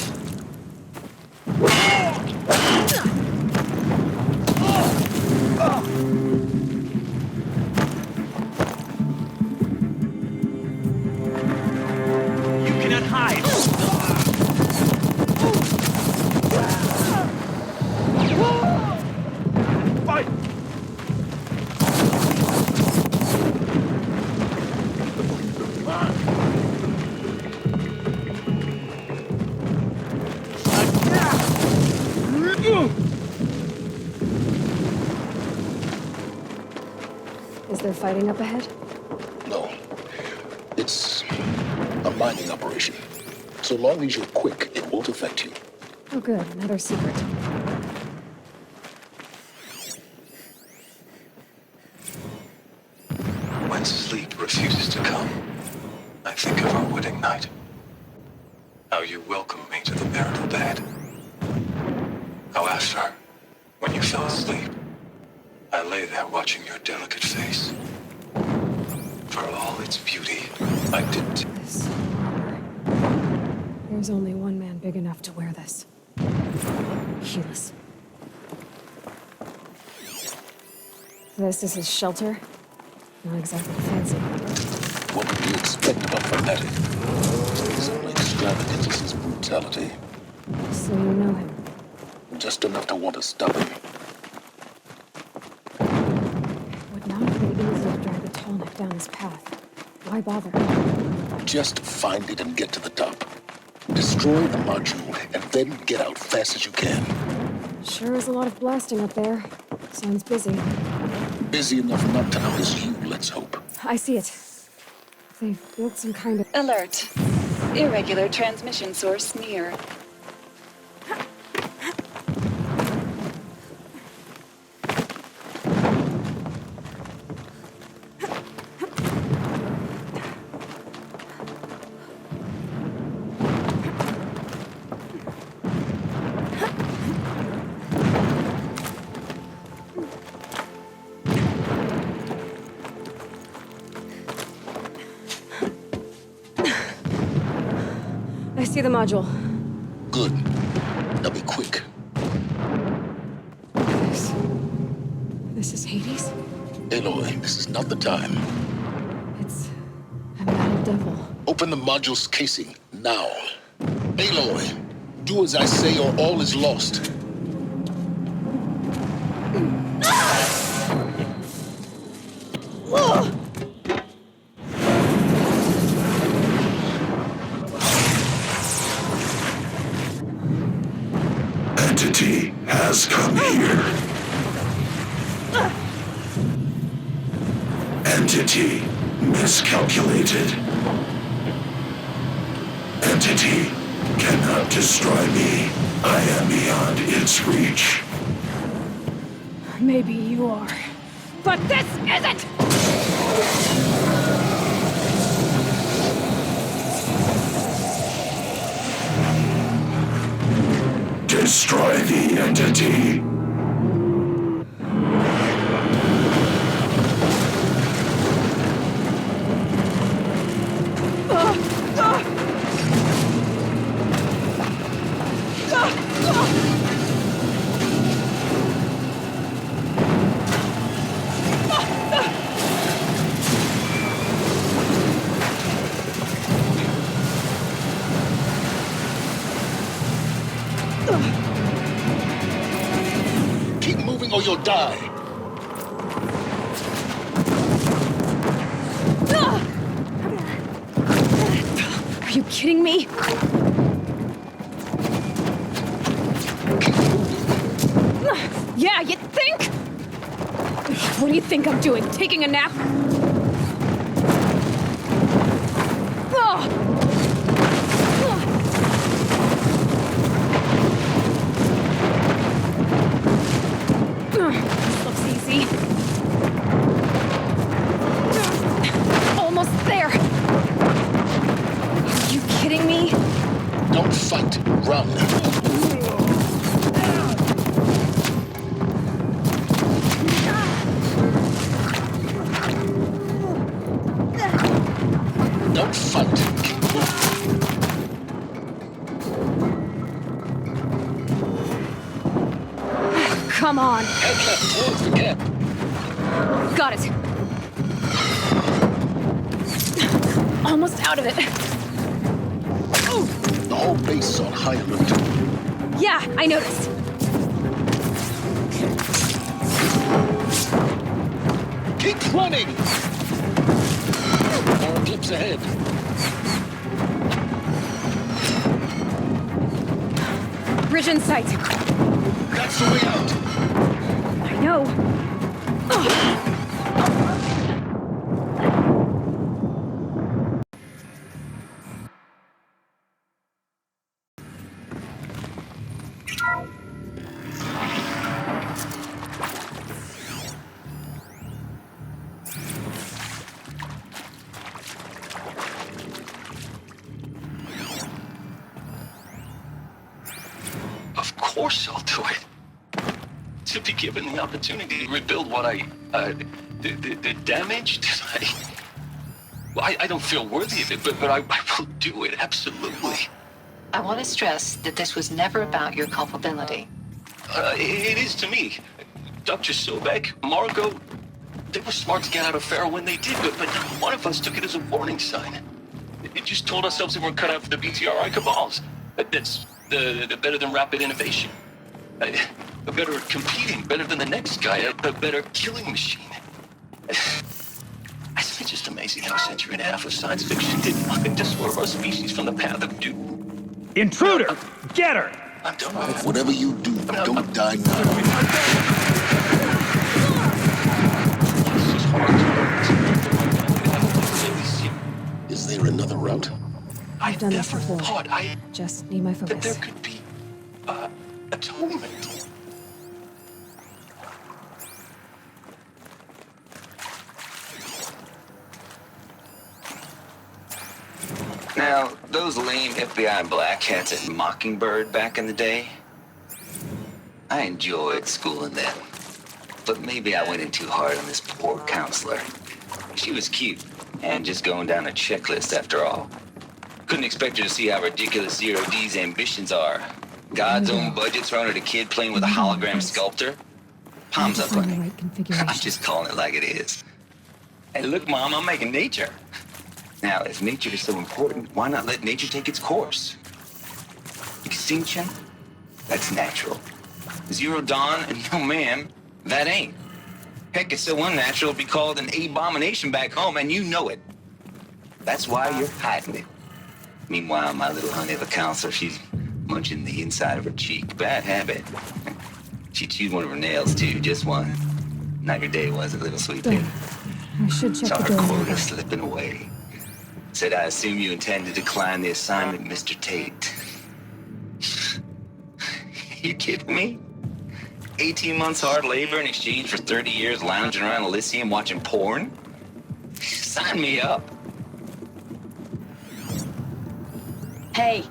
You cannot hide! Fight! Is there fighting up ahead? No. It's a mining operation. So long as you're quick, it won't affect you. Oh good, another secret. When sleep refuses to come, I think of our wedding night. How you welcomed me to the marital bed. How after, when you fell asleep, I lay there watching your delicate face. For all its beauty, I didn't... This armor. There's only one man big enough to wear this. Helis. This is his shelter? Not exactly fancy. What would you expect of a fanatic? His only extravagance is his brutality. So you know him? Just enough to want to stop him. Would not have been easy to drag the tall neck down his path. Why bother? Just find it and get to the top. Destroy the module and then get out fast as you can. Sure is a lot of blasting up there. Sounds busy. Busy enough not to notice you, let's hope. I see it. They've built some kind of... Alert. Irregular transmission source near. I see the module. Good. Now be quick. This is Hades? Aloy, this is not the time. It's a metal devil. Open the module's casing, now. Aloy, do as I say or all is lost. Entity has come here. Entity miscalculated. Entity cannot destroy me. I am beyond its reach. Maybe you are. But this isn't! Destroy the entity. die. Are you kidding me? Yeah, you think? What do you think I'm doing? Taking a nap? This looks easy. Almost there. Are you kidding me? Don't fight. Run. Don't fight. Come on. Head left towards the camp. Got it. Almost out of it. The whole base is on high alert. Yeah, I noticed. Keep running! More eclipse ahead. Bridge in sight. That's the way out. I know. Of course I'll do it. To be given the opportunity to rebuild what the damage that I don't feel worthy of it, but I will do it, absolutely. I want to stress that this was never about your culpability. It is to me. Dr. Sobek, Margot, they were smart to get out of Pharaoh when they did, but one of us took it as a warning sign. It just told ourselves we weren't cut out for the BTRI cabals. That's the better than rapid innovation. A better at competing, better than the next guy, a better killing machine. It's just amazing how a century and a half of science fiction did nothing to swerve our species from the path of doom. Intruder! Get her! I'm done with it. Whatever you do, don't die now. This is hard. Is there another route? I've done this never before. thought Just need my that there focus. could be atonement. Now, those lame FBI black hats at Mockingbird back in the day, I enjoyed schooling them. But maybe I went in too hard on this poor counselor. She was cute, and just going down a checklist after all. Couldn't expect her to see how ridiculous Zero D's ambitions are. God's own budget thrown at a kid playing with a hologram sculptor. Palms up, honey. I'm just calling it like it is. Hey, look, Mom, I'm making nature. Now, if nature is so important, why not let nature take its course? Extinction? That's natural. Zero dawn? No, ma'am, that ain't. Heck, it's so unnatural it'd be called an abomination back home, and you know it. That's why you're hiding it. Meanwhile, my little honey of a counselor, she's munching the inside of her cheek. Bad habit. She chewed one of her nails, too, just one. Not your day, was it, little sweet thing? I should check Saw the her door. quota slipping away. Said, I assume you intend to decline the assignment, Mr. Tate. You kidding me? 18 months hard labor in exchange for 30 years lounging around Elysium watching porn? Sign me up. Hey,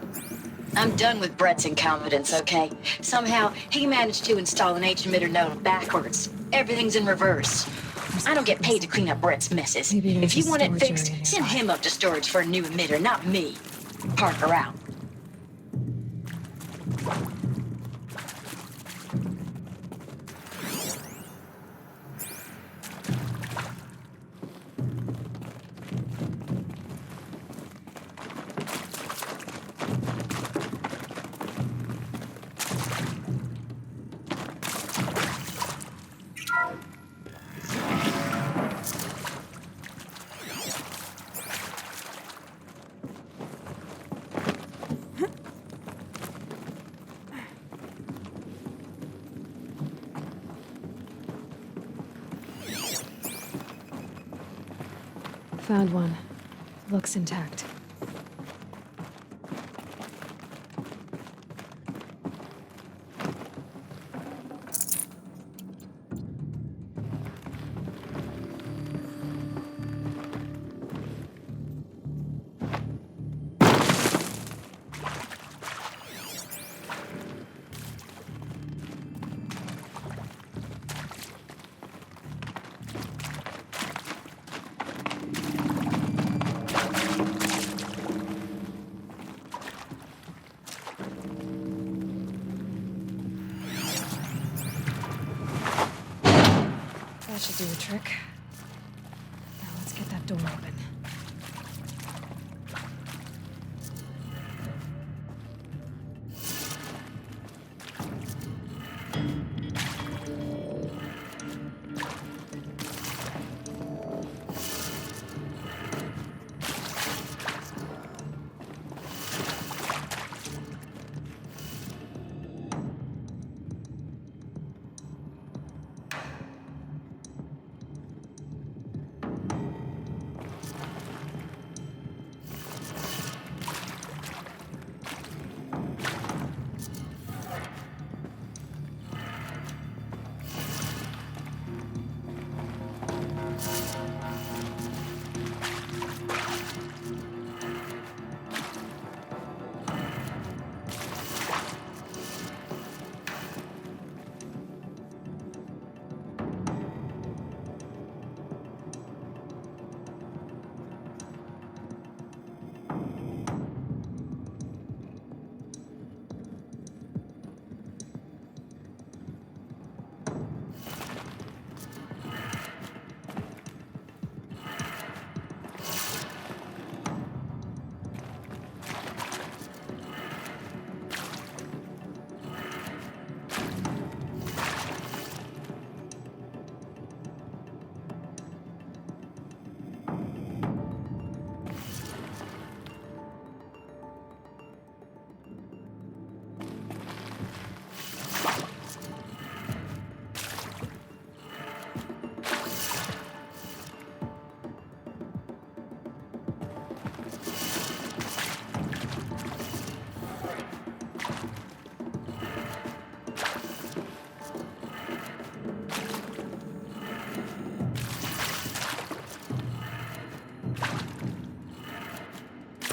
I'm done with Brett's incompetence, okay? Somehow, he managed to install an H-emitter node backwards. Everything's in reverse. I don't get paid to clean up Brett's messes. If you want it fixed, send him up to storage for a new emitter, not me. Parker out. Found one. Looks intact. That should do the trick. Now let's get that door open.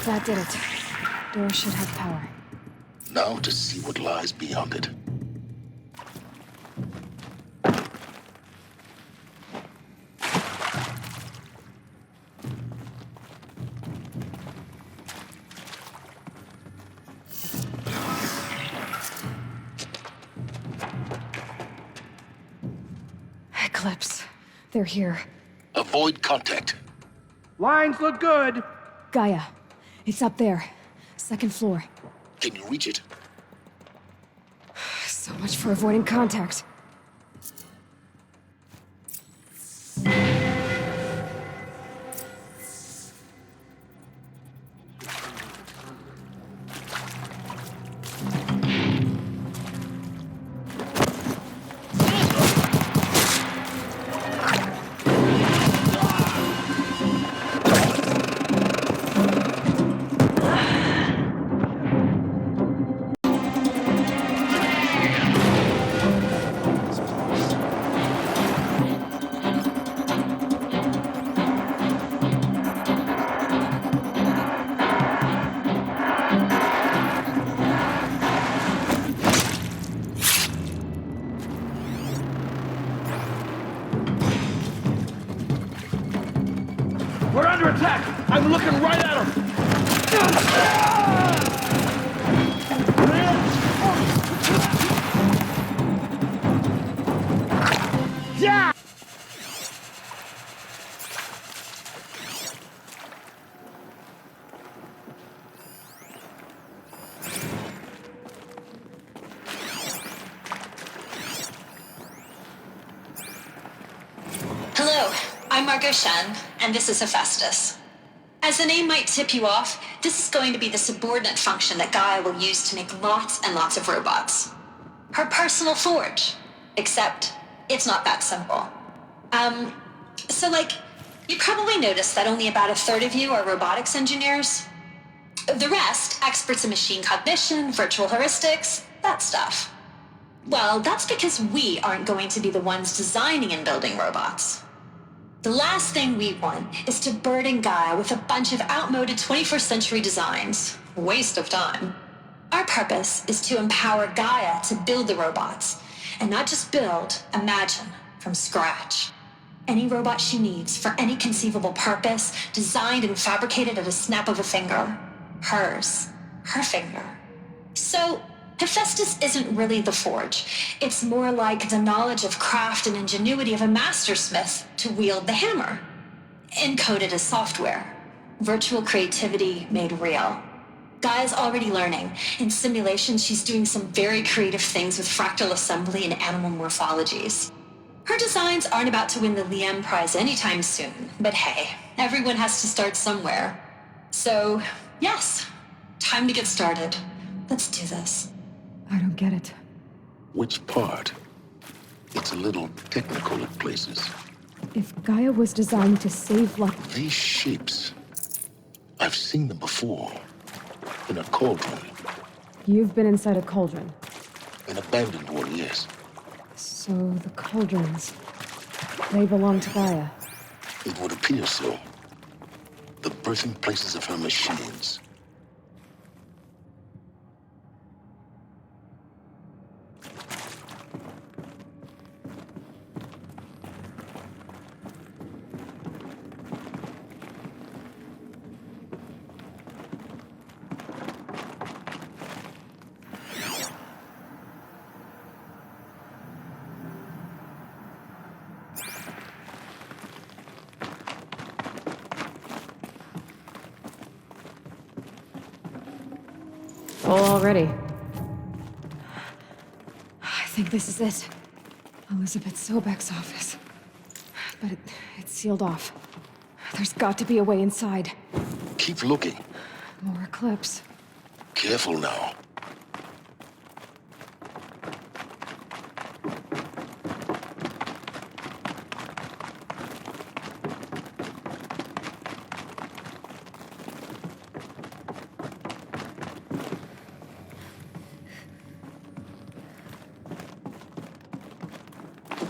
That did it. Door should have power. Now to see what lies beyond it. Eclipse. They're here. Avoid contact. Lines look good. Gaia. It's up there. Second floor. Can you reach it? So much for avoiding contact. We're under attack! I'm looking right at him! Yeah! Hello, I'm Margot Shen, and this is Hephaestus. As the name might tip you off, this is going to be the subordinate function that Gaia will use to make lots and lots of robots. Her personal forge. Except, it's not that simple. So You probably noticed that only about a third of you are robotics engineers. The rest, experts in machine cognition, virtual heuristics, that stuff. Well, that's because we aren't going to be the ones designing and building robots. The last thing we want is to burden Gaia with a bunch of outmoded 21st century designs. Waste of time. Our purpose is to empower Gaia to build the robots, and not just build, imagine, from scratch. Any robot she needs for any conceivable purpose, designed and fabricated at a snap of a finger. Hers. Her finger. So, Hephaestus isn't really the forge. It's more like the knowledge of craft and ingenuity of a mastersmith to wield the hammer. Encoded as software. Virtual creativity made real. Gaia's already learning. In simulation, she's doing some very creative things with fractal assembly and animal morphologies. Her designs aren't about to win the Liam Prize anytime soon, but hey, everyone has to start somewhere. So, yes, time to get started. Let's do this. I don't get it. Which part? It's a little technical at places. If Gaia was designed to save life... These shapes, I've seen them before. In a cauldron. You've been inside a cauldron. An abandoned one, yes. So the cauldrons... they belong to Gaia. It would appear so. The birthing places of her machines. Full already. I think this is it. Elizabeth Sobek's office. But it's sealed off. There's got to be a way inside. Keep looking. More eclipse. Careful now.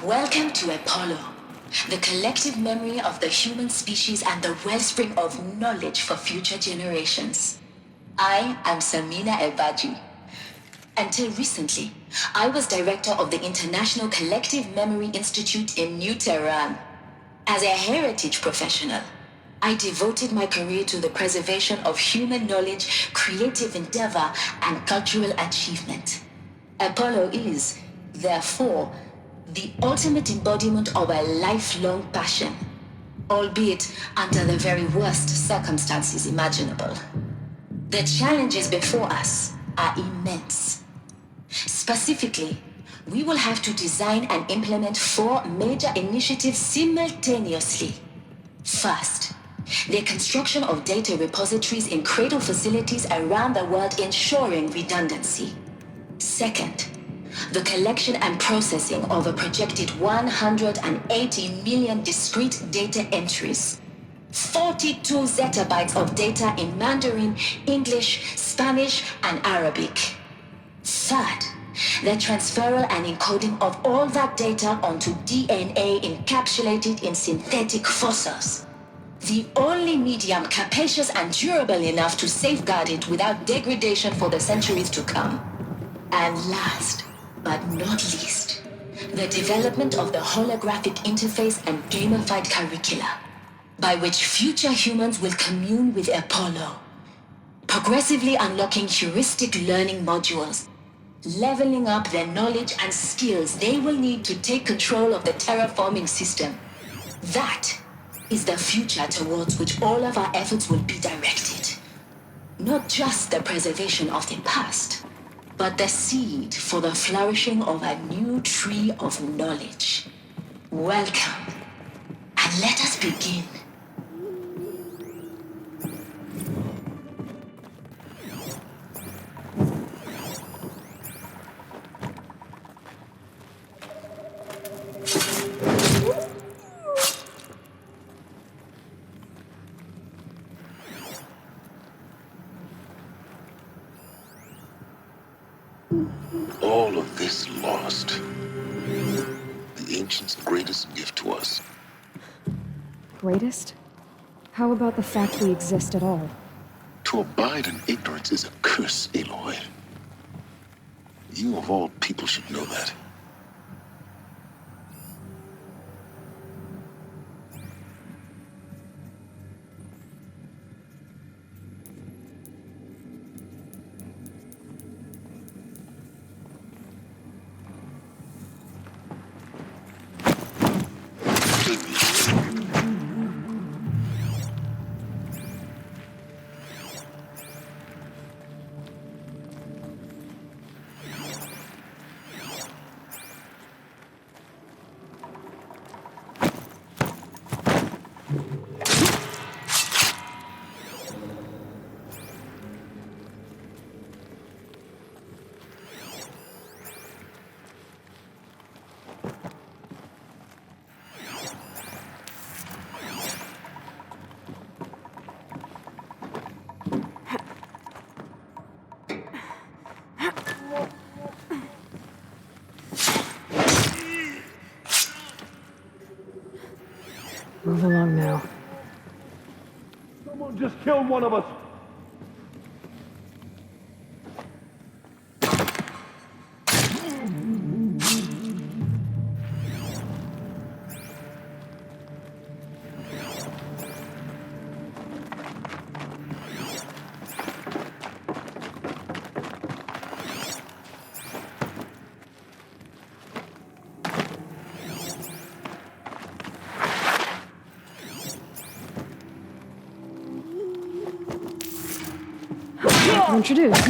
Welcome to Apollo, the collective memory of the human species and the wellspring of knowledge for future generations. I am Samina Ebaji. Until recently, I was director of the International Collective Memory Institute in New Tehran. As a heritage professional, I devoted my career to the preservation of human knowledge, creative endeavor, and cultural achievement. Apollo is, therefore, the ultimate embodiment of a lifelong passion, albeit under the very worst circumstances imaginable. The challenges before us are immense. Specifically, we will have to design and implement 4 major initiatives simultaneously. First, the construction of data repositories in cradle facilities around the world ensuring redundancy. Second, the collection and processing of a projected 180 million discrete data entries. 42 zettabytes of data in Mandarin, English, Spanish, and Arabic. Third, the transferal and encoding of all that data onto DNA encapsulated in synthetic fossils. The only medium capacious and durable enough to safeguard it without degradation for the centuries to come. And last, but not least, the development of the holographic interface and gamified curricula, by which future humans will commune with Apollo, progressively unlocking heuristic learning modules, leveling up their knowledge and skills they will need to take control of the terraforming system. That is the future towards which all of our efforts will be directed. Not just the preservation of the past, but the seed for the flourishing of a new tree of knowledge. Welcome, and let us begin. All of this lost. The ancients' greatest gift to us. Greatest? How about the fact we exist at all? To abide in ignorance is a curse, Aloy. You of all people should know that. Move along now. Someone just killed one of us. Introduced.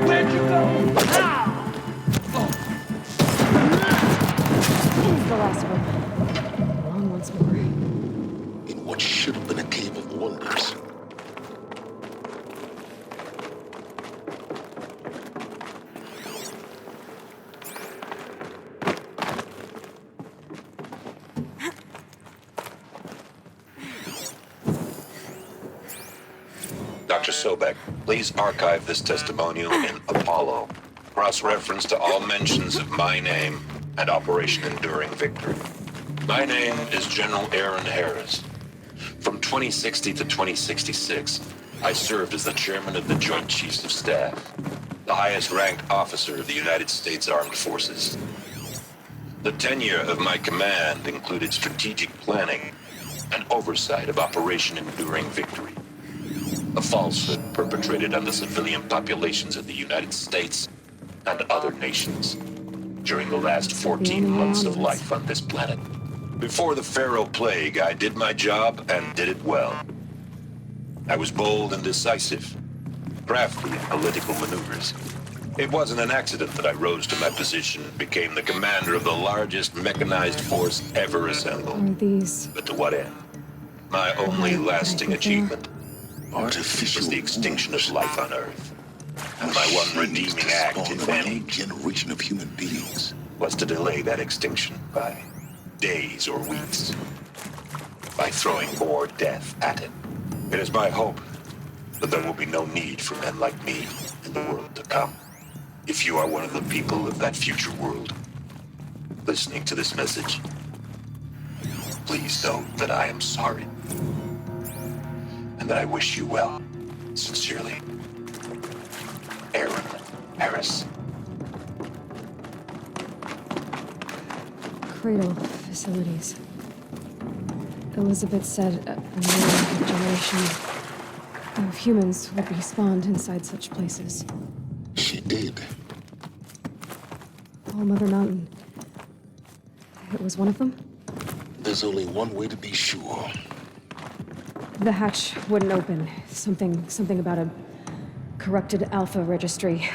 Where'd you go? The last of them. Along once more. In what should have been a cave of wonders. Dr. Sobek, please archive this testimonial in Apollo. Cross-reference to all mentions of my name and Operation Enduring Victory. My name is General Aaron Harris. From 2060 to 2066, I served as the chairman of the Joint Chiefs of Staff, the highest-ranked officer of the United States Armed Forces. The tenure of my command included strategic planning and oversight of Operation Enduring Victory, a falsehood perpetrated on the civilian populations of the United States and other nations during the last 14 months of life on this planet. Before the Pharaoh Plague, I did my job and did it well. I was bold and decisive, crafty in political maneuvers. It wasn't an accident that I rose to my position and became the commander of the largest mechanized force ever assembled. Are these... But to what end? My only lasting achievement Artificial was the extinction of life on Earth. And my one redeeming act, if any, generation of human beings was to delay that extinction by days or weeks, by throwing more death at it. It is my hope that there will be no need for men like me in the world to come. If you are one of the people of that future world listening to this message, please know that I am sorry and that I wish you well. Sincerely, Aaron Harris. Cradle facilities. Elizabeth said a new generation of humans would be spawned inside such places. She did. All Mother Mountain. It was one of them? There's only one way to be sure. The hatch wouldn't open. Something about a corrupted alpha registry.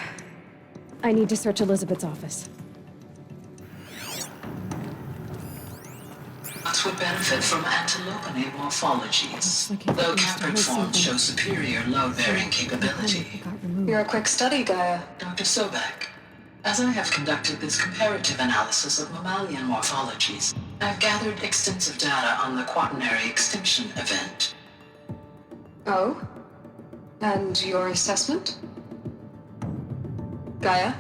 I need to search Elizabeth's office. Would benefit from antilopinate morphologies, though caprid forms show superior load-bearing capability. You're a quick study, Gaia. Dr. Sobek, As I have conducted this comparative analysis of mammalian morphologies, I've gathered extensive data on the quaternary extinction event. Oh? And your assessment? Gaia?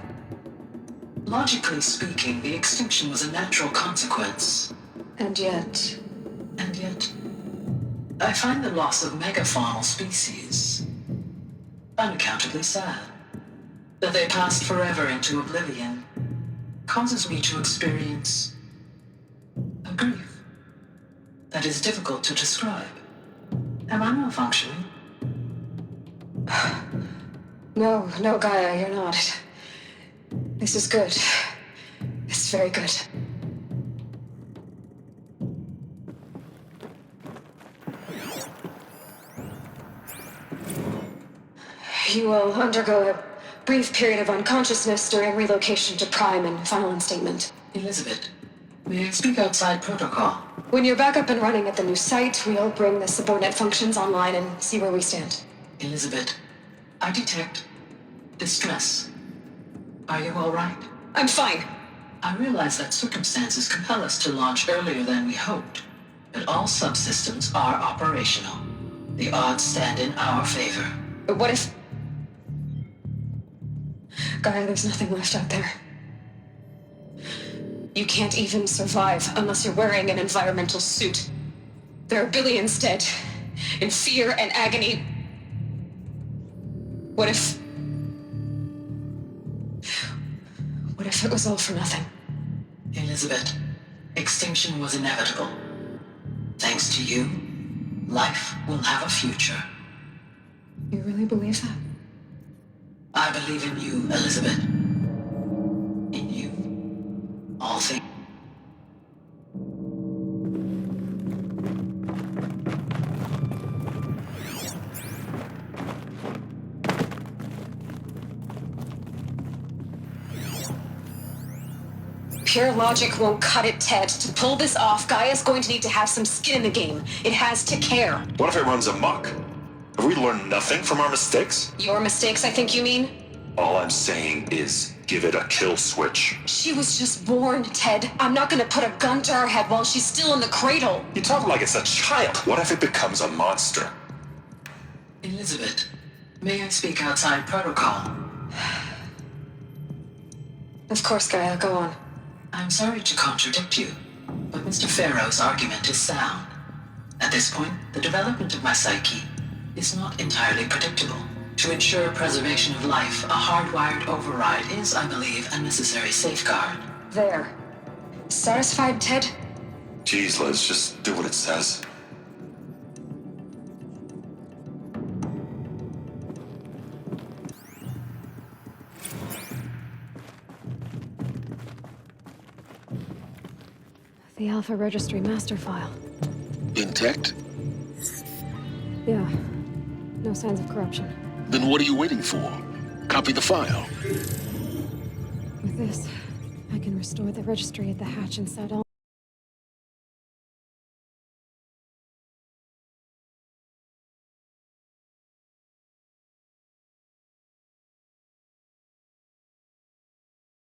Logically speaking, the extinction was a natural consequence. And yet, I find the loss of megafaunal species unaccountably sad. That they passed forever into oblivion causes me to experience a grief that is difficult to describe. Am I malfunctioning? No, Gaia, you're not. This is good. It's very good. You will undergo a brief period of unconsciousness during relocation to Prime and final instatement. Elizabeth, may I speak outside protocol? When you're back up and running at the new site, we'll bring the subordinate functions online and see where we stand. Elizabeth, I detect distress. Are you all right? I'm fine. I realize that circumstances compel us to launch earlier than we hoped, but all subsystems are operational. The odds stand in our favor. But what if... Gaia, there's nothing left out there. You can't even survive unless you're wearing an environmental suit. There are billions dead, in fear and agony. What if it was all for nothing? Elizabeth, extinction was inevitable. Thanks to you, life will have a future. You really believe that? I believe in you, Elizabeth. In you. All things. Pure logic won't cut it, Ted. To pull this off, Gaia's going to need to have some skin in the game. It has to care. What if it runs amok? Have we learned nothing from our mistakes? Your mistakes, I think you mean? All I'm saying is give it a kill switch. She was just born, Ted. I'm not gonna put a gun to her head while she's still in the cradle. You talk like it's a child. What if it becomes a monster? Elizabeth, may I speak outside protocol? Of course, Gaia, go on. I'm sorry to contradict you, but Mr. Farrow's argument is sound. At this point, the development of my psyche is not entirely predictable. To ensure preservation of life, a hardwired override is, I believe, a necessary safeguard. There. Satisfied, Ted? Jeez, Liz, just do what it says. The Alpha Registry master file. Intact? Yeah. No signs of corruption. Then what are you waiting for? Copy the file. With this, I can restore the registry at the hatch inside all